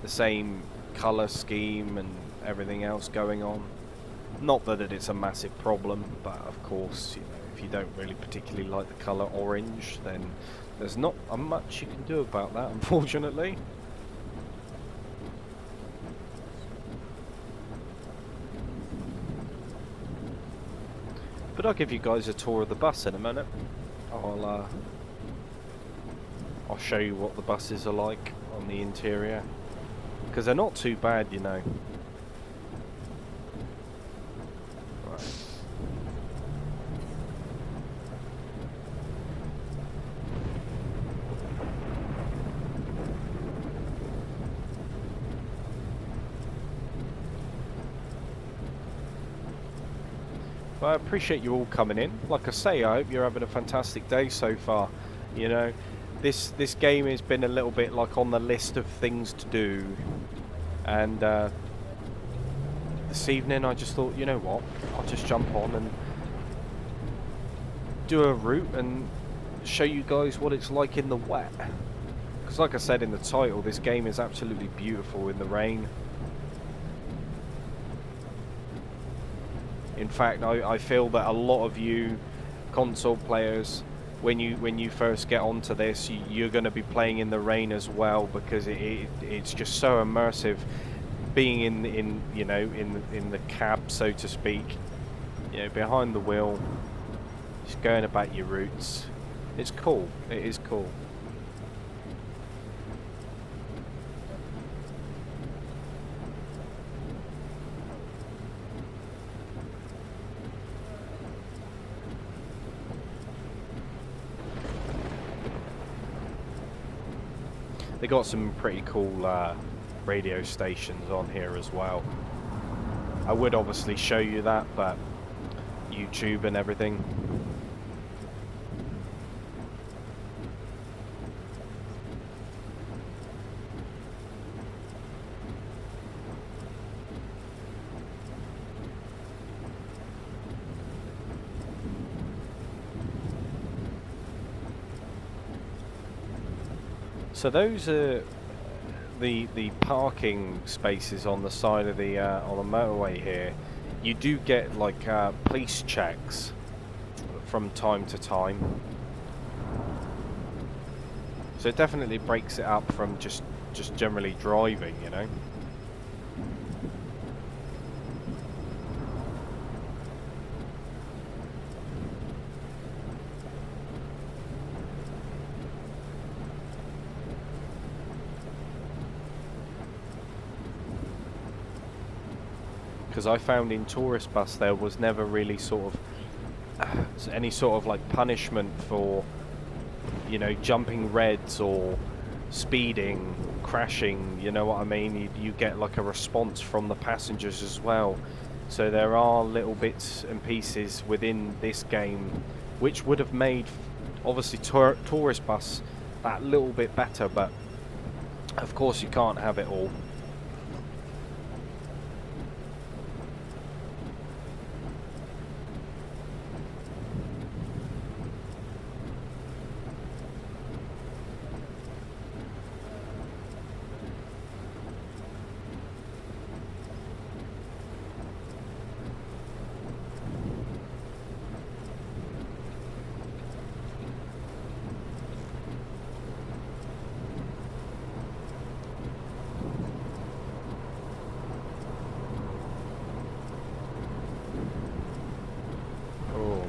the same color scheme and everything else going on. Not that it's a massive problem, but of course, you know, if you don't really particularly like the color orange, then there's not much you can do about that, unfortunately. But I'll give you guys a tour of the bus in a minute. I'll show you what the buses are like on the interior, because they're not too bad, you know. Right. But I appreciate you all coming in. Like I say, I hope you're having a fantastic day so far. You know, this game has been a little bit like on the list of things to do, and this evening I just thought, you know what, I'll just jump on and do a route and show you guys what it's like in the wet. Because like I said in the title, this game is absolutely beautiful in the rain. In fact, I feel that a lot of you console players, when you first get onto this, you're going to be playing in the rain as well, because it's just so immersive, being in you know, in the cab, so to speak, you know, behind the wheel, just going about your routes. It's cool. It is cool. They got some pretty cool radio stations on here as well. I would obviously show you that, but YouTube and everything. So those are the parking spaces on the side of the on the motorway here. You do get like police checks from time to time, so it definitely breaks it up from just generally driving, you know. because I found in Tourist Bus there was never really sort of any sort of like punishment for, you know, jumping reds or speeding, crashing, you know what I mean? You get like a response from the passengers as well. So there are little bits and pieces within this game which would have made, obviously, Tourist Bus that little bit better, but of course you can't have it all.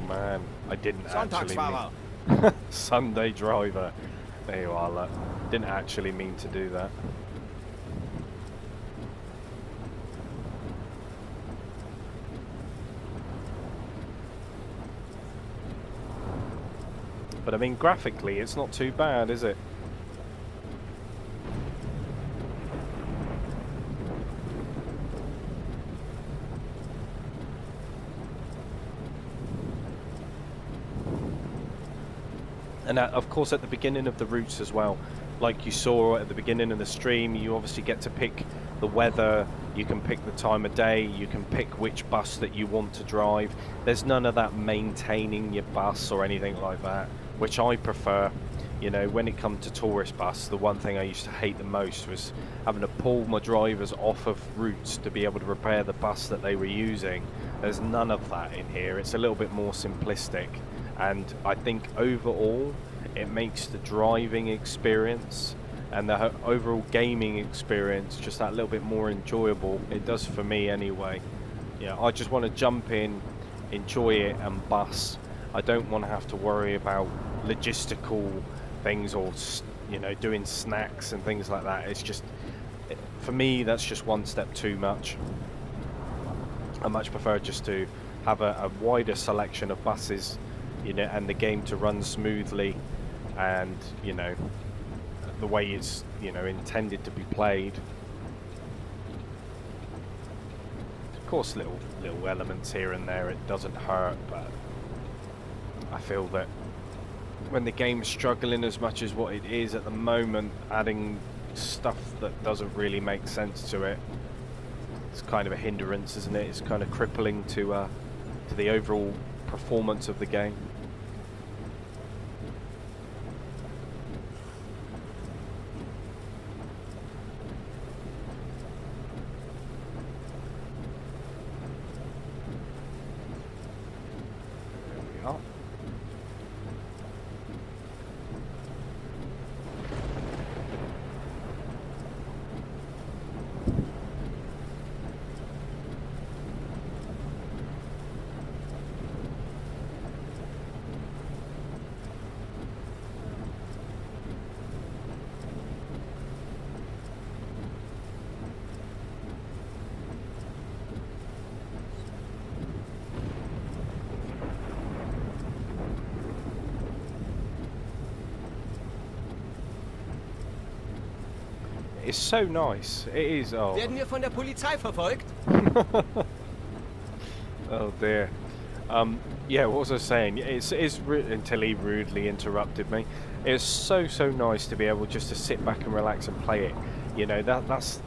Man, I didn't actually mean Sunday driver. There you are, look. Didn't actually mean to do that. But I mean, graphically, it's not too bad, is it? And of course at the beginning of the routes as well, like you saw at the beginning of the stream, you obviously get to pick the weather, you can pick the time of day, you can pick which bus that you want to drive. There's none of that maintaining your bus or anything like that, which I prefer. You know, when it comes to Tourist Bus, the one thing I used to hate the most was having to pull my drivers off of routes to be able to repair the bus that they were using. There's none of that in here. It's a little bit more simplistic. And I think overall it makes the driving experience and the overall gaming experience just that little bit more enjoyable. It does for me anyway. Yeah, I just want to jump in, enjoy it and bus. I don't want to have to worry about logistical things or, you know, doing snacks and things like that. It's just, for me, that's just one step too much. I much prefer just to have a wider selection of buses, you know, and the game to run smoothly and, you know, the way it's, you know, intended to be played. Of course, little elements here and there, it doesn't hurt, but I feel that when the game's struggling as much as what it is at the moment, adding stuff that doesn't really make sense to it, it's kind of a hindrance, isn't it? It's kind of crippling to the overall performance of the game. There we are. It's so nice. It is. Oh. Werden wir von der Polizei verfolgt? Oh dear. Yeah, what was I saying? It's until he rudely interrupted me. It's so nice to be able just to sit back and relax and play it. You know, that's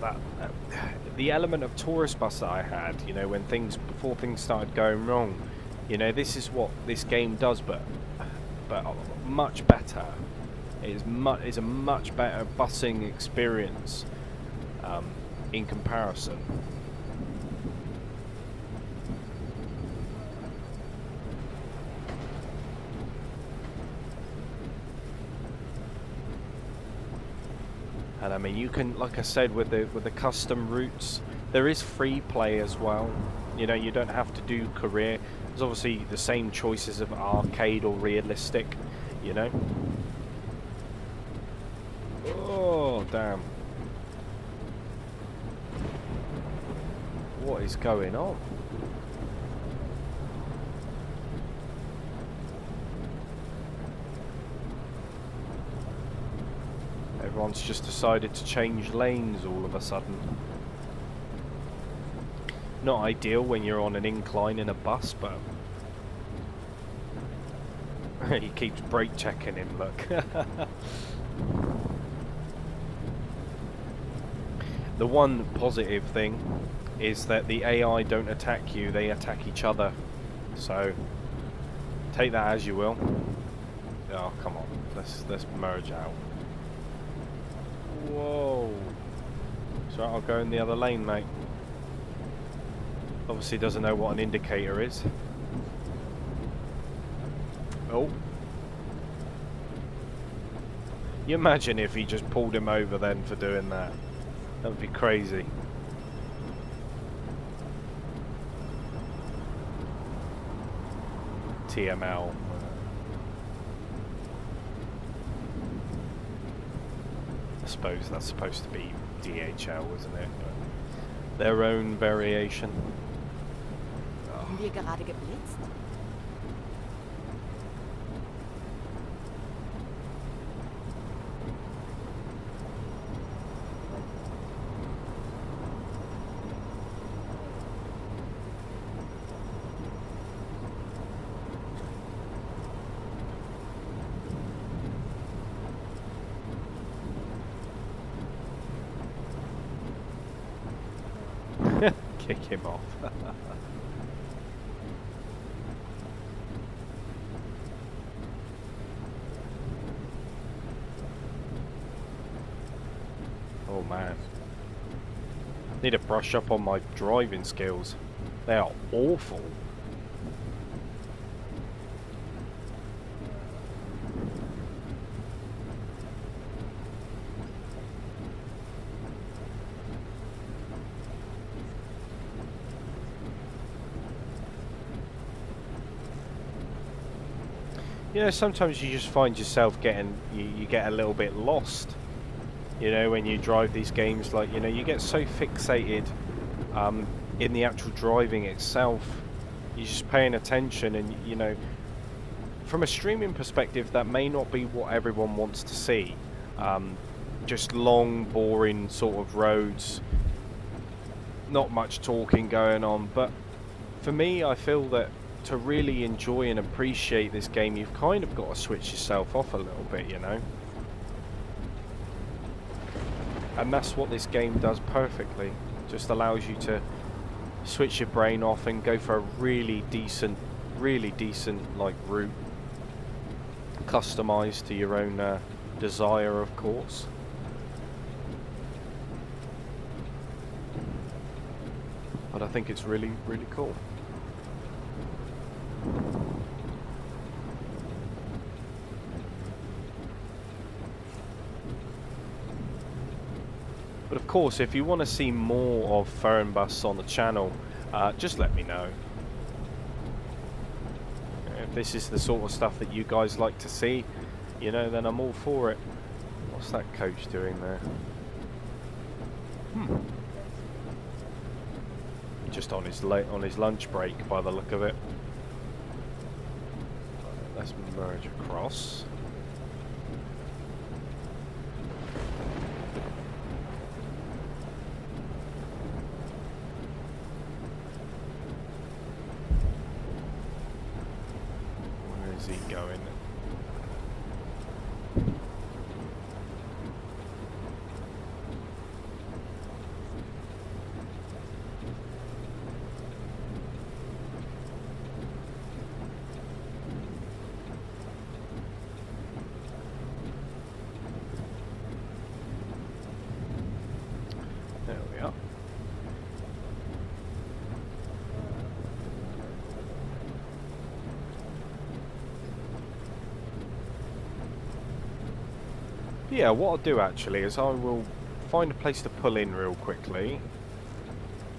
the element of Tourist Bus that I had. You know, when before things started going wrong. You know, this is what this game does, but much better. It's a much better busing experience in comparison. And I mean, you can, like I said, with the custom routes, there is free play as well. You know, you don't have to do career. There's obviously the same choices of arcade or realistic. You know. Oh damn! What is going on? Everyone's just decided to change lanes all of a sudden. Not ideal when you're on an incline in a bus, but he keeps brake checking him, look. The one positive thing is that the AI don't attack you, they attack each other. So take that as you will. Oh, come on. Let's merge out. Whoa. So I'll go in the other lane, mate. Obviously doesn't know what an indicator is. Oh. You imagine if he just pulled him over then for doing that. That would be crazy. TML. I suppose that's supposed to be DHL, isn't it? But their own variation. Haben wir gerade geblitzt? Kick him off. Oh man. Need to brush up on my driving skills. They are awful. You know, sometimes you just find yourself getting, you get a little bit lost. You know, when you drive these games, like, you know, you get so fixated in the actual driving itself. You're just paying attention, and, you know, from a streaming perspective, that may not be what everyone wants to see. Just long, boring sort of roads, not much talking going on. But for me, I feel that to really enjoy and appreciate this game, you've kind of got to switch yourself off a little bit, you know. And that's what this game does perfectly. Just allows you to switch your brain off and go for a really decent like route, customized to your own desire, of course. But I think it's really cool. But of course, if you want to see more of Fernbus on the channel, just let me know. If this is the sort of stuff that you guys like to see, you know, then I'm all for it. What's that coach doing there? Just on his lunch break, by the look of it. Let's merge across. Where is he going? There we are. Yeah, what I'll do actually is I will find a place to pull in real quickly,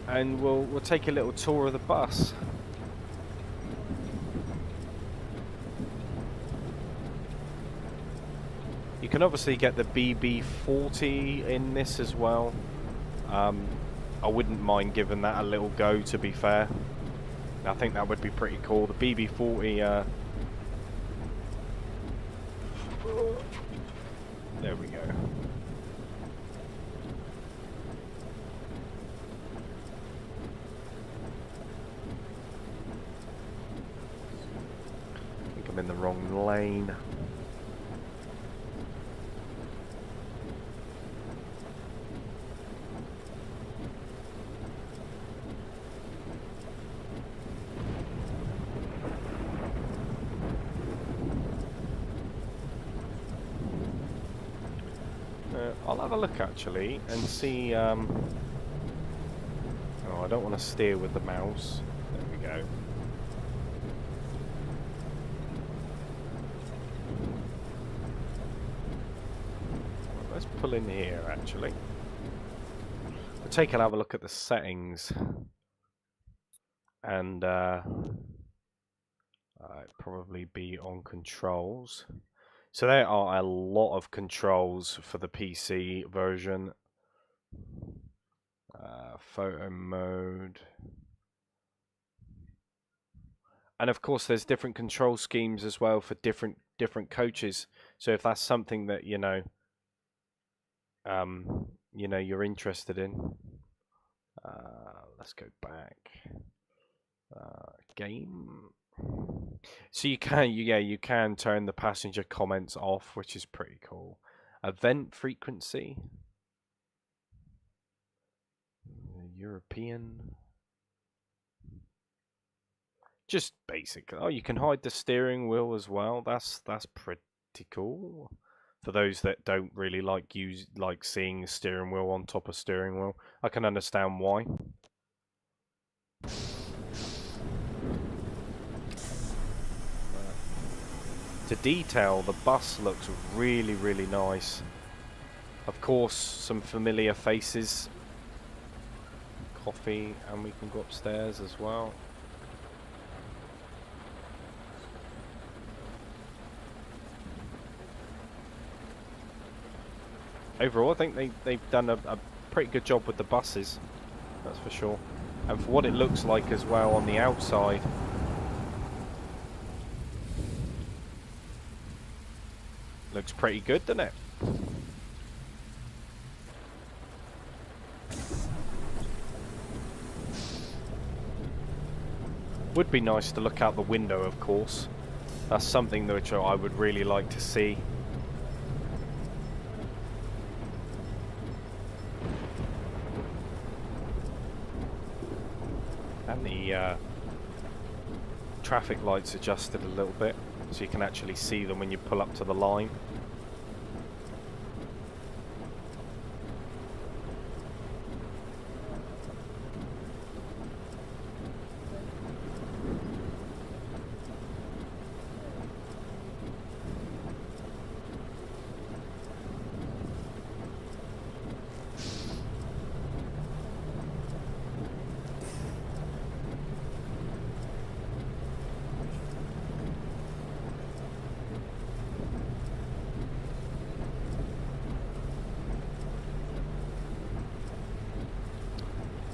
and we'll take a little tour of the bus. You can obviously get the BB40 in this as well. I wouldn't mind giving that a little go, to be fair. I think that would be pretty cool. The BB40, there we go. I think I'm in the wrong lane. I'll have a look actually and see. Oh, I don't want to steer with the mouse. There we go. Well, let's pull in here actually. We'll take and have a look at the settings, and it'd probably be on controls. So there are a lot of controls for the PC version. Photo mode. And of course there's different control schemes as well for different coaches. So if that's something that, you know, you're interested in. Let's go back. Game. So you can turn the passenger comments off, which is pretty cool. Event frequency. European. Just basic. Oh, you can hide the steering wheel as well. That's pretty cool. For those that don't really like seeing steering wheel on top of steering wheel, I can understand why. To detail, the bus looks really, really nice. Of course, some familiar faces. Coffee, and we can go upstairs as well. Overall, I think they've done a pretty good job with the buses, that's for sure. And for what it looks like as well on the outside. Looks pretty good, doesn't it? Would be nice to look out the window, of course. That's something which I would really like to see. And the traffic lights adjusted a little bit, so you can actually see them when you pull up to the line.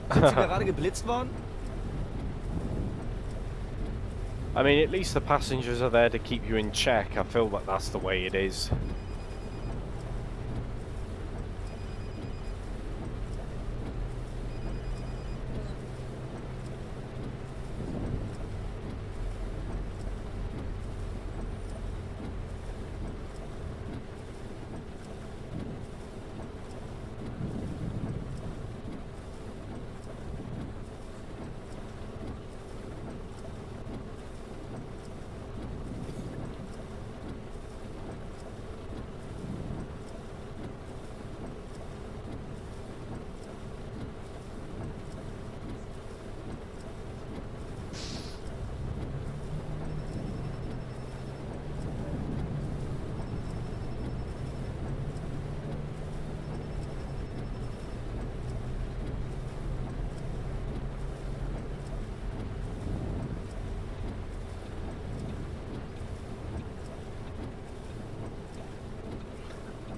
Sind Sie gerade geblitzt worden? I mean, at least the passengers are there to keep you in check. I feel that that's the way it is.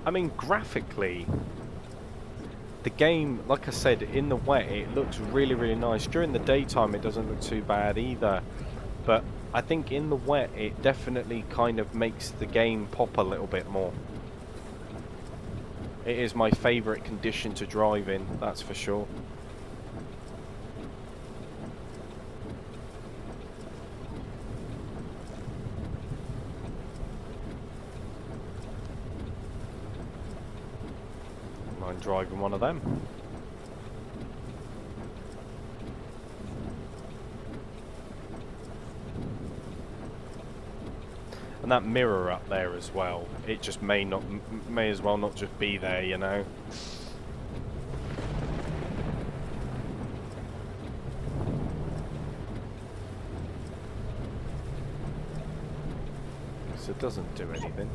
I mean, graphically, the game, like I said, in the wet it looks really, really nice. During the daytime it doesn't look too bad either, but I think in the wet it definitely kind of makes the game pop a little bit more. It is my favourite condition to drive in, that's for sure. Mind driving one of them. And that mirror up there as well, it just may as well not just be there, you know. So it doesn't do anything.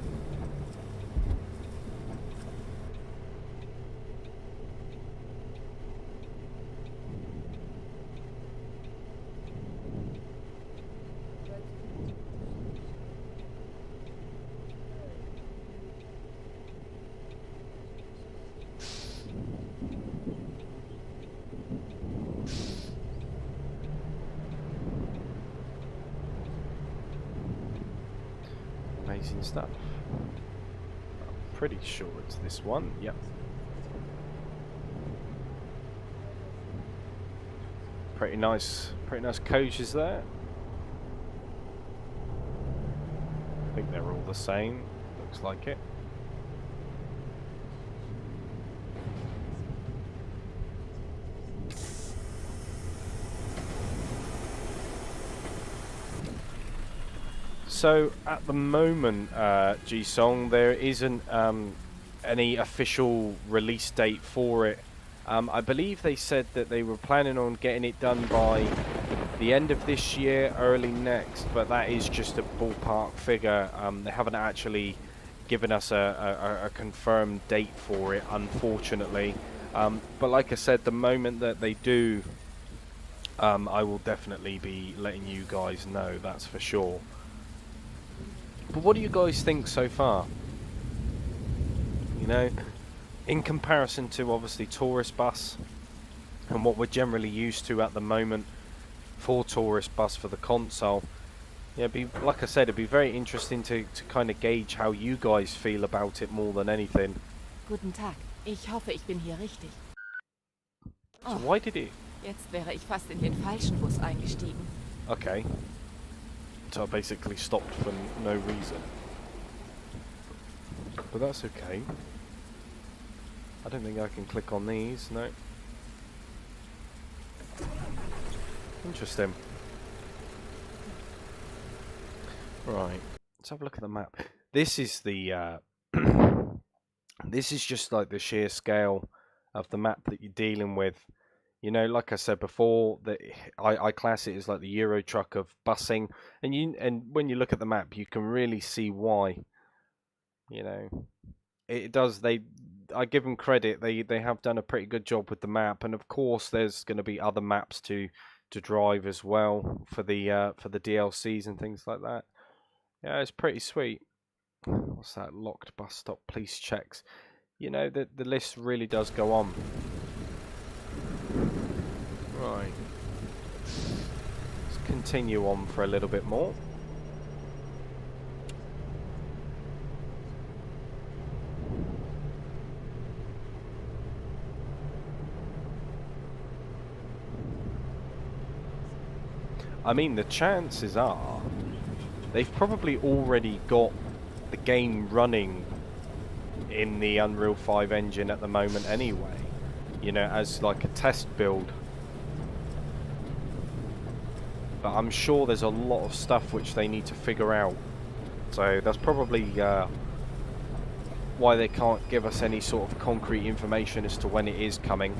Amazing stuff. I'm pretty sure it's this one. Yep. Pretty nice coaches there. I think they're all the same. Looks like it. So at the moment, G-Song, there isn't any official release date for it. I believe they said that they were planning on getting it done by the end of this year, early next, but that is just a ballpark figure. They haven't actually given us a confirmed date for it, unfortunately. But like I said, the moment that they do, I will definitely be letting you guys know, that's for sure. But what do you guys think so far? You know, in comparison to obviously Tourist Bus and what we're generally used to at the moment for Tourist Bus for the console, yeah, like I said, it'd be very interesting to kind of gauge how you guys feel about it more than anything. Guten Tag. Ich hoffe, ich bin hier richtig. So why did it? Jetzt wäre ich fast in den falschen Bus eingestiegen. Okay. So I basically stopped for no reason. But that's okay. I don't think I can click on these, no. Interesting. Right, let's have a look at the map. This is the this is just like the sheer scale of the map that you're dealing with. You know, like I said before, that I class it as like the Euro truck of busing, and when you look at the map, you can really see why. You know, it does. I give them credit. They have done a pretty good job with the map, and of course, there's going to be other maps to drive as well for the DLCs and things like that. Yeah, it's pretty sweet. What's that? Locked bus stop, police checks. You know, the list really does go on. Right. Let's continue on for a little bit more. I mean, the chances are they've probably already got the game running in the Unreal 5 engine at the moment anyway, you know, as like a test build. But I'm sure there's a lot of stuff which they need to figure out. So that's probably why they can't give us any sort of concrete information as to when it is coming.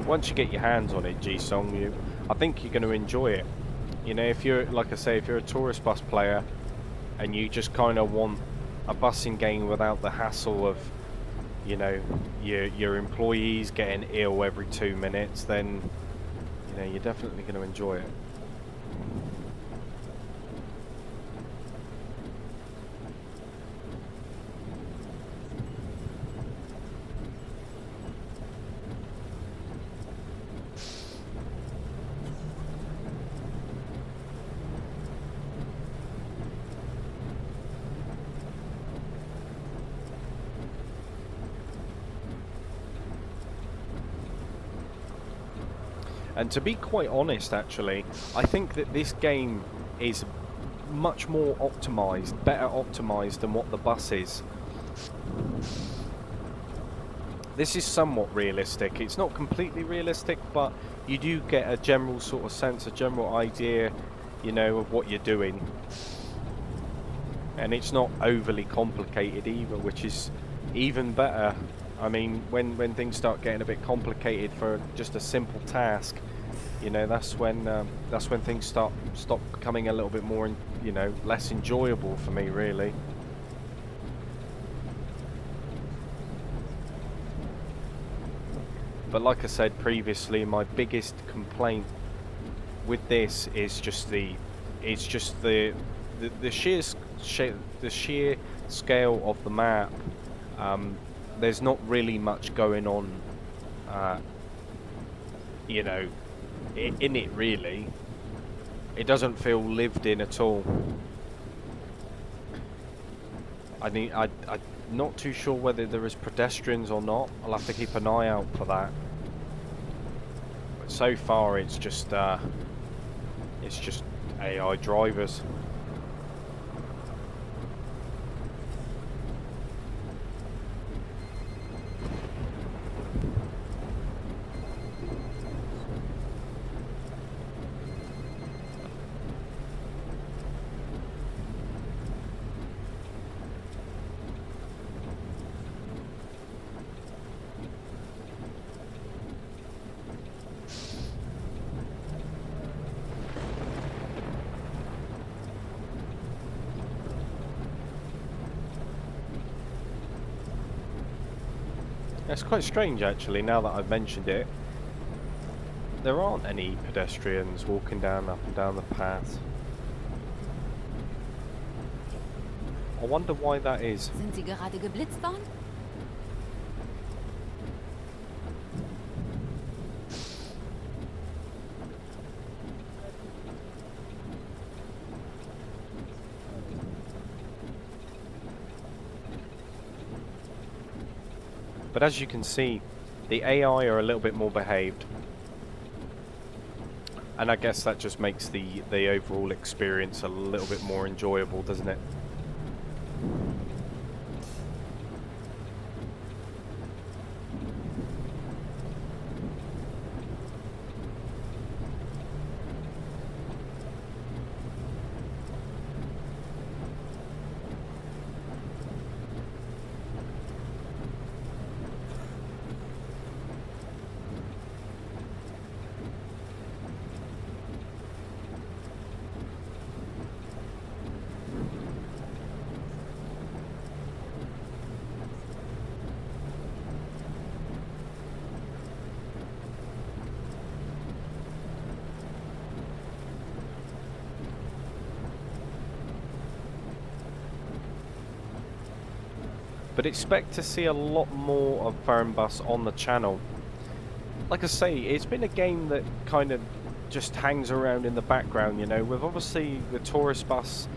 Once you get your hands on it, G-Song, I think you're going to enjoy it. You know, if you're, like I say, if you're a Tourist Bus player and you just kind of want a busing game without the hassle of, you know, your employees getting ill every 2 minutes, then, you know, you're definitely going to enjoy it. And to be quite honest, actually, I think that this game is much more optimized, better optimized than what the bus is. This is somewhat realistic. It's not completely realistic, but you do get a general sort of sense, a general idea, you know, of what you're doing. And it's not overly complicated either, which is even better. I mean, when things start getting a bit complicated for just a simple task, you know, that's when things stop becoming a little bit more, you know, less enjoyable for me, really. But like I said previously, my biggest complaint with this is just the sheer scale of the map. There's not really much going on, you know, in it really. It doesn't feel lived in at all. I'm not too sure whether there is pedestrians or not. I'll have to keep an eye out for that. But so far, it's just AI drivers. It's quite strange, actually, now that I've mentioned it. There aren't any pedestrians walking up and down the path. I wonder why that is. Sind Sie gerade geblitzt worden? But as you can see, the AI are a little bit more behaved. And I guess that just makes the overall experience a little bit more enjoyable, doesn't it? But expect to see a lot more of Fernbus on the channel. Like I say, it's been a game that kind of just hangs around in the background, you know, with obviously the tourist bus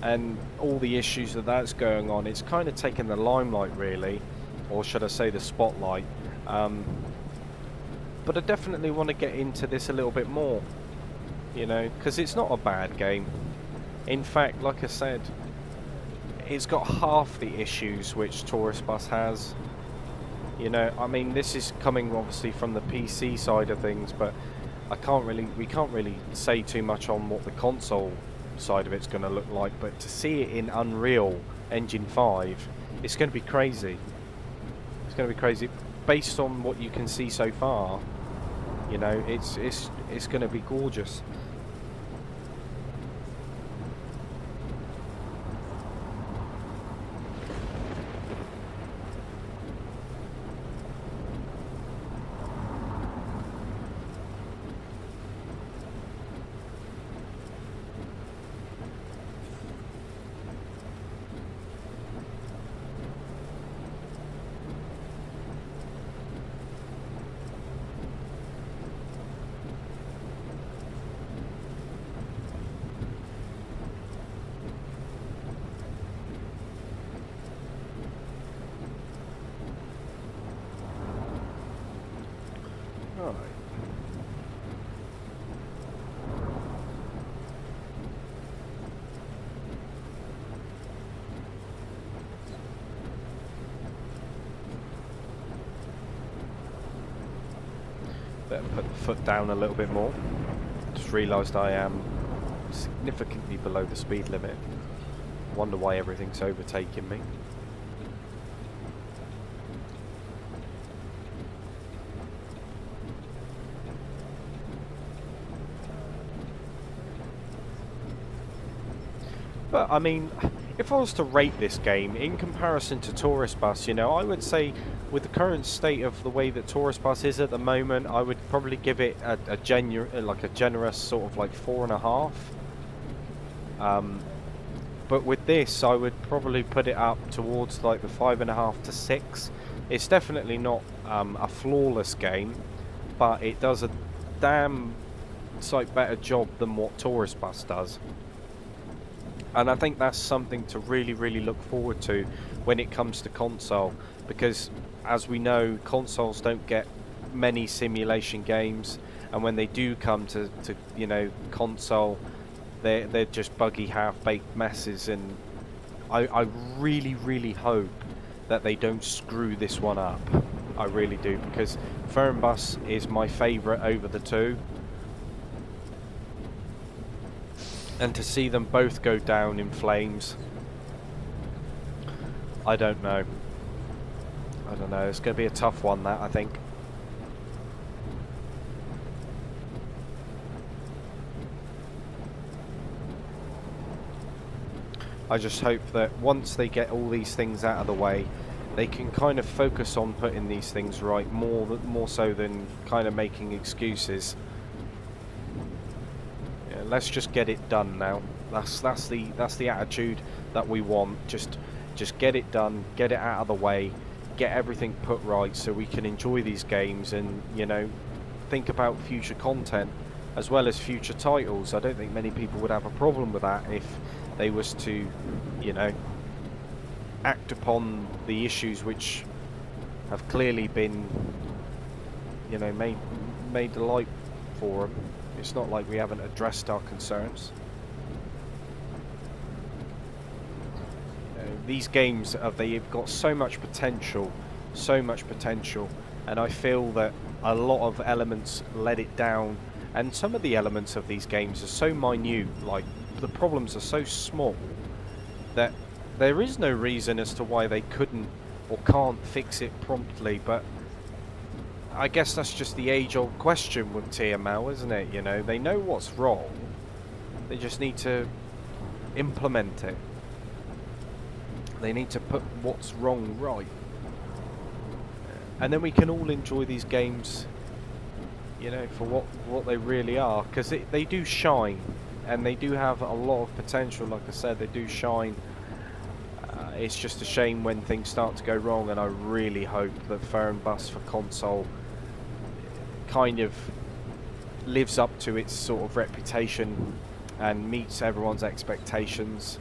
and all the issues that's going on. It's kind of taken the limelight, really, or should I say the spotlight. But I definitely want to get into this a little bit more, you know, because it's not a bad game. In fact, like I said, it's got half the issues which Tourist Bus has. You know, I mean, this is coming obviously from the PC side of things, but we can't really say too much on what the console side of it's going to look like. But to see it in Unreal Engine 5, it's going to be crazy. It's going to be crazy based on what you can see so far. You know, it's going to be gorgeous. Right. Better put the foot down a little bit more. Just realised I am significantly below the speed limit. Wonder why everything's overtaking me. But I mean, if I was to rate this game in comparison to Tourist Bus, you know, I would say with the current state of the way that Tourist Bus is at the moment, I would probably give it a generous sort of like 4.5. But with this, I would probably put it up towards like the 5.5 to 6. It's definitely not a flawless game, but it does a damn sight better job than what Tourist Bus does. And I think that's something to really, really look forward to when it comes to console, because as we know, consoles don't get many simulation games, and when they do come to you know, console, they're just buggy, half-baked messes. And I really, really hope that they don't screw this one up. I really do, because Fernbus is my favourite over the two. And to see them both go down in flames, I don't know. I don't know. It's going to be a tough one, that, I think. I just hope that once they get all these things out of the way, they can kind of focus on putting these things right more so than kind of making excuses. Let's just get it done now. That's the attitude that we want. Just get it done, get it out of the way, get everything put right so we can enjoy these games and, you know, think about future content as well as future titles. I don't think many people would have a problem with that if they was to, you know, act upon the issues which have clearly been, you know, made the light for them. It's not like we haven't addressed our concerns. These games, they've got so much potential, and I feel that a lot of elements let it down, and some of the elements of these games are so minute, like the problems are so small, that there is no reason as to why they couldn't or can't fix it promptly. But I guess that's just the age-old question with TML, isn't it? You know, they know what's wrong. They just need to implement it. They need to put what's wrong right. And then we can all enjoy these games, you know, for what they really are. Because they do shine. And they do have a lot of potential. Like I said, they do shine. It's just a shame when things start to go wrong. And I really hope that Fernbus for console kind of lives up to its sort of reputation and meets everyone's expectations.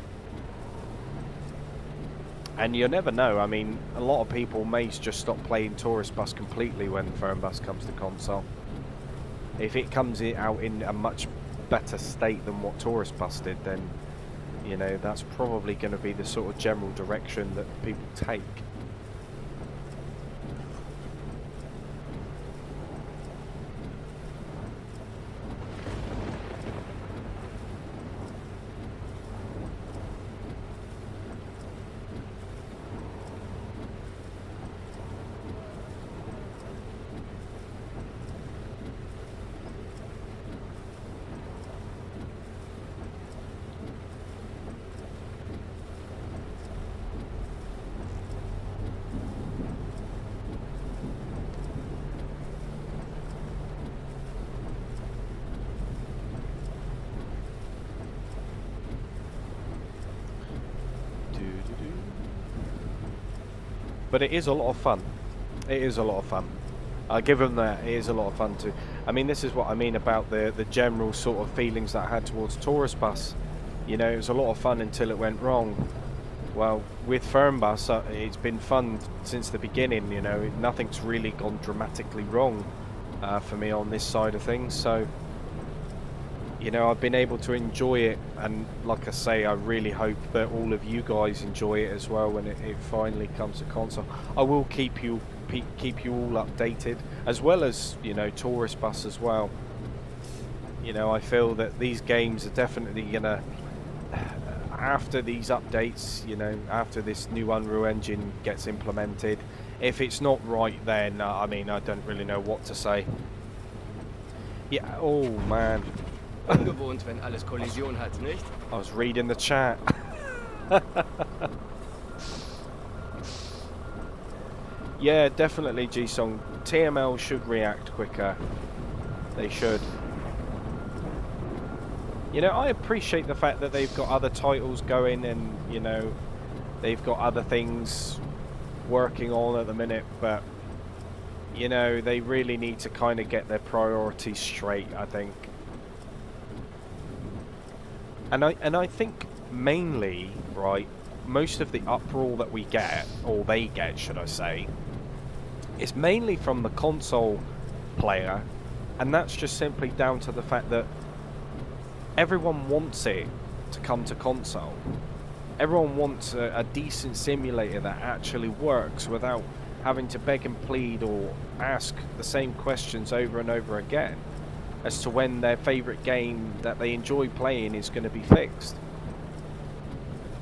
And you never know. I mean, a lot of people may just stop playing Tourist Bus completely when Fernbus comes to console. If it comes out in a much better state than what Tourist Bus did, then, you know, that's probably going to be the sort of general direction that people take. But it is a lot of fun. It is a lot of fun. I'll give them that. It is a lot of fun too. I mean, this is what I mean about the general sort of feelings that I had towards Tourist Bus. You know, it was a lot of fun until it went wrong. Well, with Fernbus, it's been fun since the beginning. You know, nothing's really gone dramatically wrong for me on this side of things. So, you know, I've been able to enjoy it, and like I say, I really hope that all of you guys enjoy it as well when it finally comes to console. I will keep you all updated, as well as, you know, Tourist Bus as well. You know, I feel that these games are definitely gonna, after these updates, you know, after this new Unreal Engine gets implemented, if it's not right, then I mean, I don't really know what to say. Yeah. Oh man. Ungewohnt, wenn alles Kollision hat, nicht? I was reading the chat. Yeah, definitely, G-Song. TML should react quicker. They should. You know, I appreciate the fact that they've got other titles going and, you know, they've got other things working on at the minute, but, you know, they really need to kind of get their priorities straight, I think. And I think mainly, right, most of the uproar that we get, or they get, should I say, is mainly from the console player, and that's just simply down to the fact that everyone wants it to come to console. Everyone wants a decent simulator that actually works without having to beg and plead or ask the same questions over and over again as to when their favourite game that they enjoy playing is going to be fixed.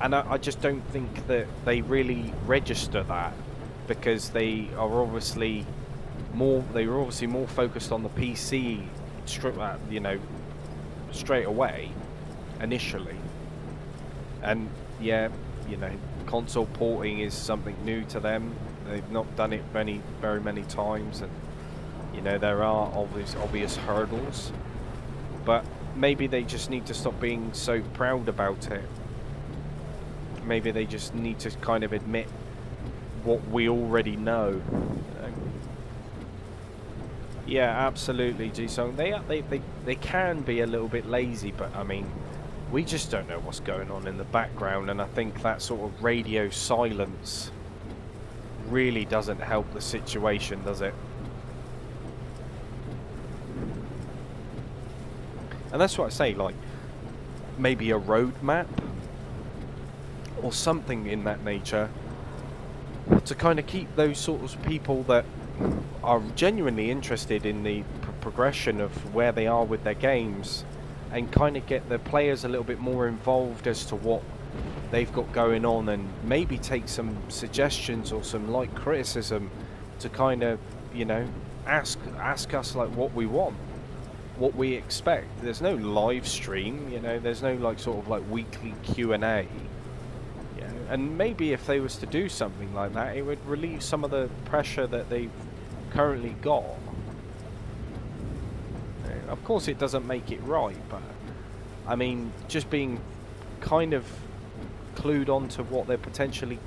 And I just don't think that they really register that, because they are obviously more focused on the PC, you know, straight away, initially. And yeah, you know, console porting is something new to them. They've not done it very many times, and you know, there are obvious hurdles, but maybe they just need to stop being so proud about it. Maybe they just need to kind of admit what we already know. You know? Yeah, absolutely, G-Song. They can be a little bit lazy, but I mean, we just don't know what's going on in the background, and I think that sort of radio silence really doesn't help the situation, does it? And that's what I say, like, maybe a roadmap or something in that nature to kind of keep those sorts of people that are genuinely interested in the progression of where they are with their games, and kind of get the players a little bit more involved as to what they've got going on, and maybe take some suggestions or some light criticism to kind of, you know, ask us like what we want, what we expect. There's no live stream, you know, there's no like sort of like weekly Q&A, you know, and maybe if they was to do something like that, it would relieve some of the pressure that they've currently got. Of course it doesn't make it right, but I mean, just being kind of clued on to what they're potentially,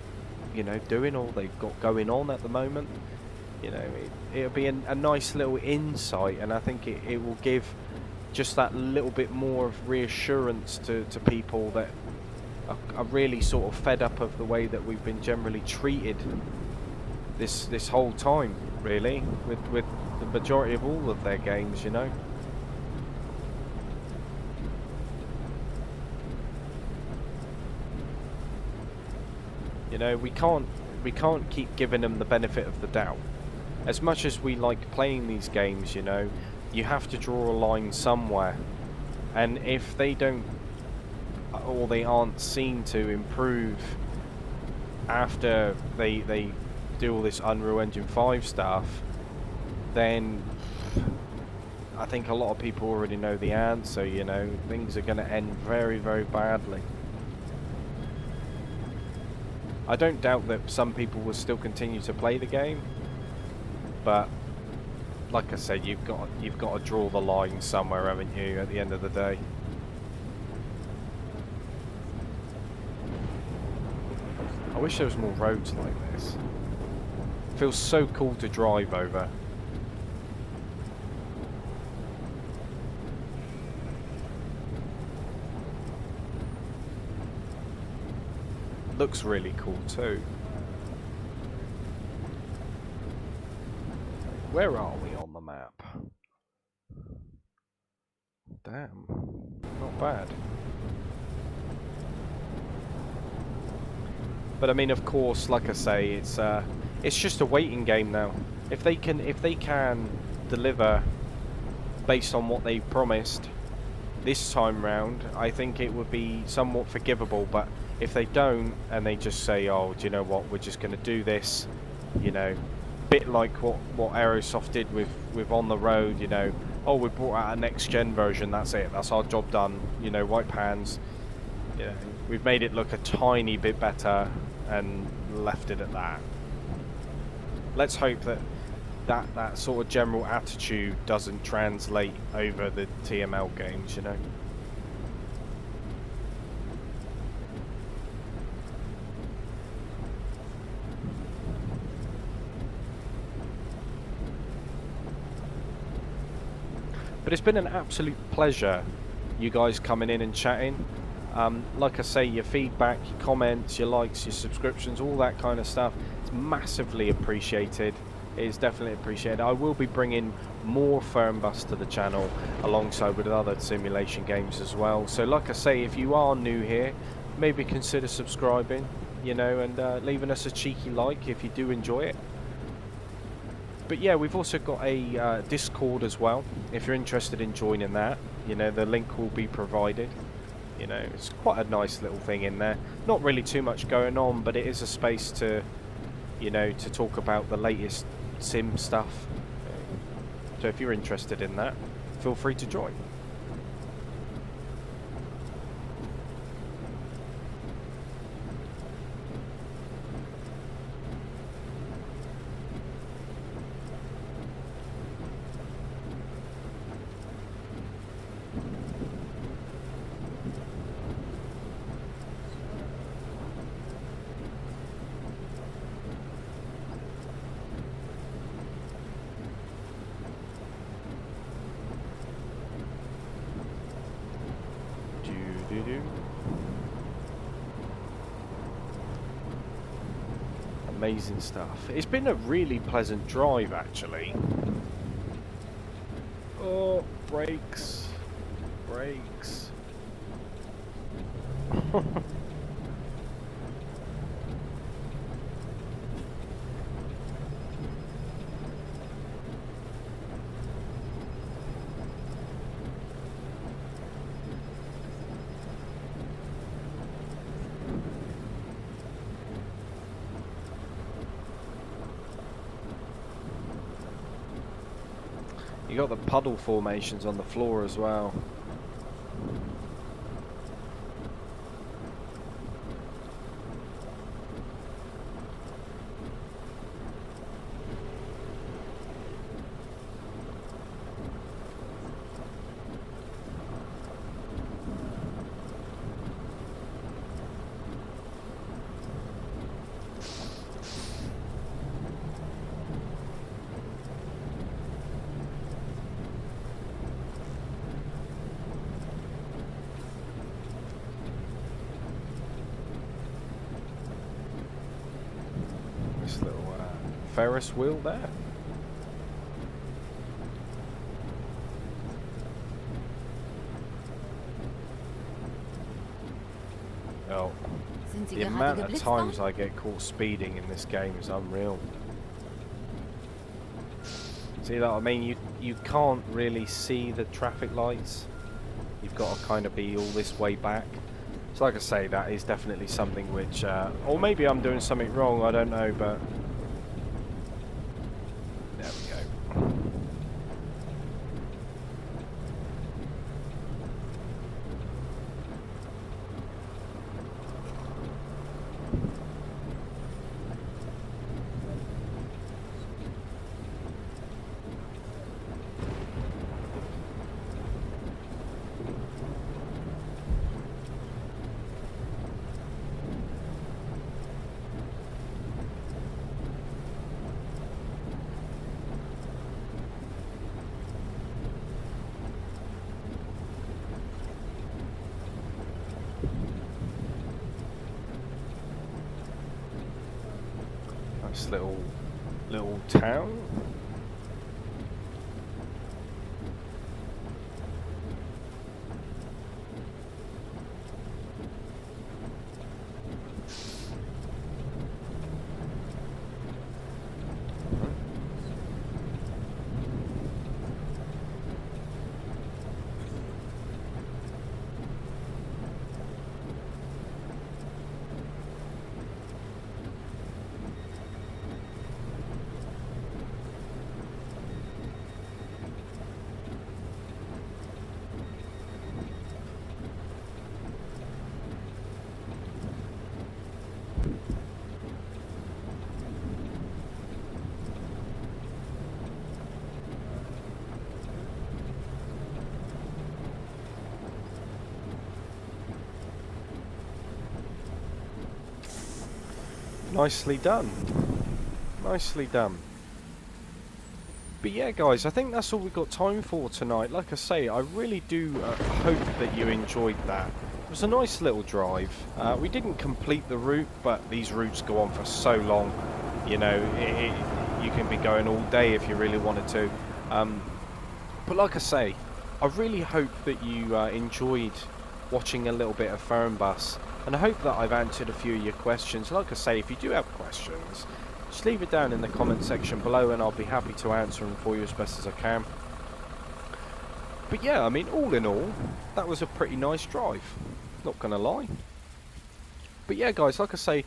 you know, doing or they've got going on at the moment, you know, it'll be a nice little insight, and I think it will give just that little bit more of reassurance to people that are really sort of fed up of the way that we've been generally treated this whole time, really, with the majority of all of their games, you know. You know, we can't keep giving them the benefit of the doubt. As much as we like playing these games, you know, you have to draw a line somewhere. And if they don't, or they aren't seen to improve after they do all this Unreal Engine 5 stuff, then I think a lot of people already know the answer, you know. Things are going to end very, very badly. I don't doubt that some people will still continue to play the game, but like I said, you've got to draw the line somewhere, haven't you, at the end of the day. I wish there was more roads like this. It feels so cool to drive over. Looks really cool too. Where are we on the map? Damn, not bad. But I mean, of course, like I say, it's just a waiting game now. If they can deliver based on what they promised this time round, I think it would be somewhat forgivable. But if they don't, and they just say, "Oh, do you know what? We're just going to do this," you know, bit like what Aerosoft did with On the Road, you know. Oh, we brought out a next gen version. That's it. That's our job done. You know, wipe hands. You know, we've made it look a tiny bit better and left it at that. Let's hope that sort of general attitude doesn't translate over the TML games, you know. But it's been an absolute pleasure, you guys coming in and chatting. Like I say, your feedback, your comments, your likes, your subscriptions, all that kind of stuff, it's massively appreciated. It is definitely appreciated. I will be bringing more Fernbus to the channel alongside with other simulation games as well. So like I say, if you are new here, maybe consider subscribing, you know, and leaving us a cheeky like if you do enjoy it. But yeah, we've also got a Discord as well. If you're interested in joining that, you know, the link will be provided. You know, it's quite a nice little thing in there. Not really too much going on, but it is a space to, you know, to talk about the latest sim stuff. So if you're interested in that, feel free to join. Amazing stuff. It's been a really pleasant drive, actually. Oh, brakes. Brakes. You got the puddle formations on the floor as well. This little Ferris wheel there. Oh, the amount of times I get caught speeding in this game is unreal. See that? I mean, you can't really see the traffic lights. You've got to kind of be all this way back. So like I say, that is definitely something which, or maybe I'm doing something wrong, I don't know, but there we go. Nice little town. Nicely done. Nicely done. But yeah, guys, I think that's all we've got time for tonight. Like I say, I really do hope that you enjoyed that. It was a nice little drive. We didn't complete the route, but these routes go on for so long. You know, you can be going all day if you really wanted to. But like I say, I really hope that you enjoyed watching a little bit of Fernbus, and I hope that I've answered a few of your questions. Like I say, if you do have questions, just leave it down in the comment section below and I'll be happy to answer them for you as best as I can. But yeah, I mean, all in all, that was a pretty nice drive, not gonna lie. But yeah, guys, like I say,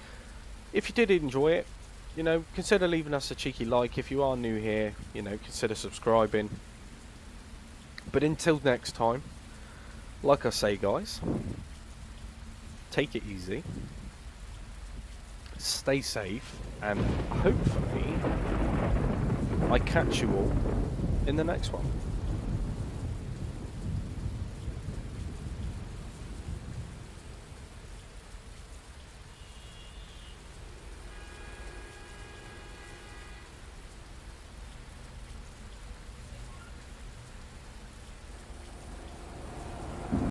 if you did enjoy it, you know, consider leaving us a cheeky like. If you are new here, you know, consider subscribing. But until next time, like I say, guys, take it easy, stay safe, and hopefully I catch you all in the next one.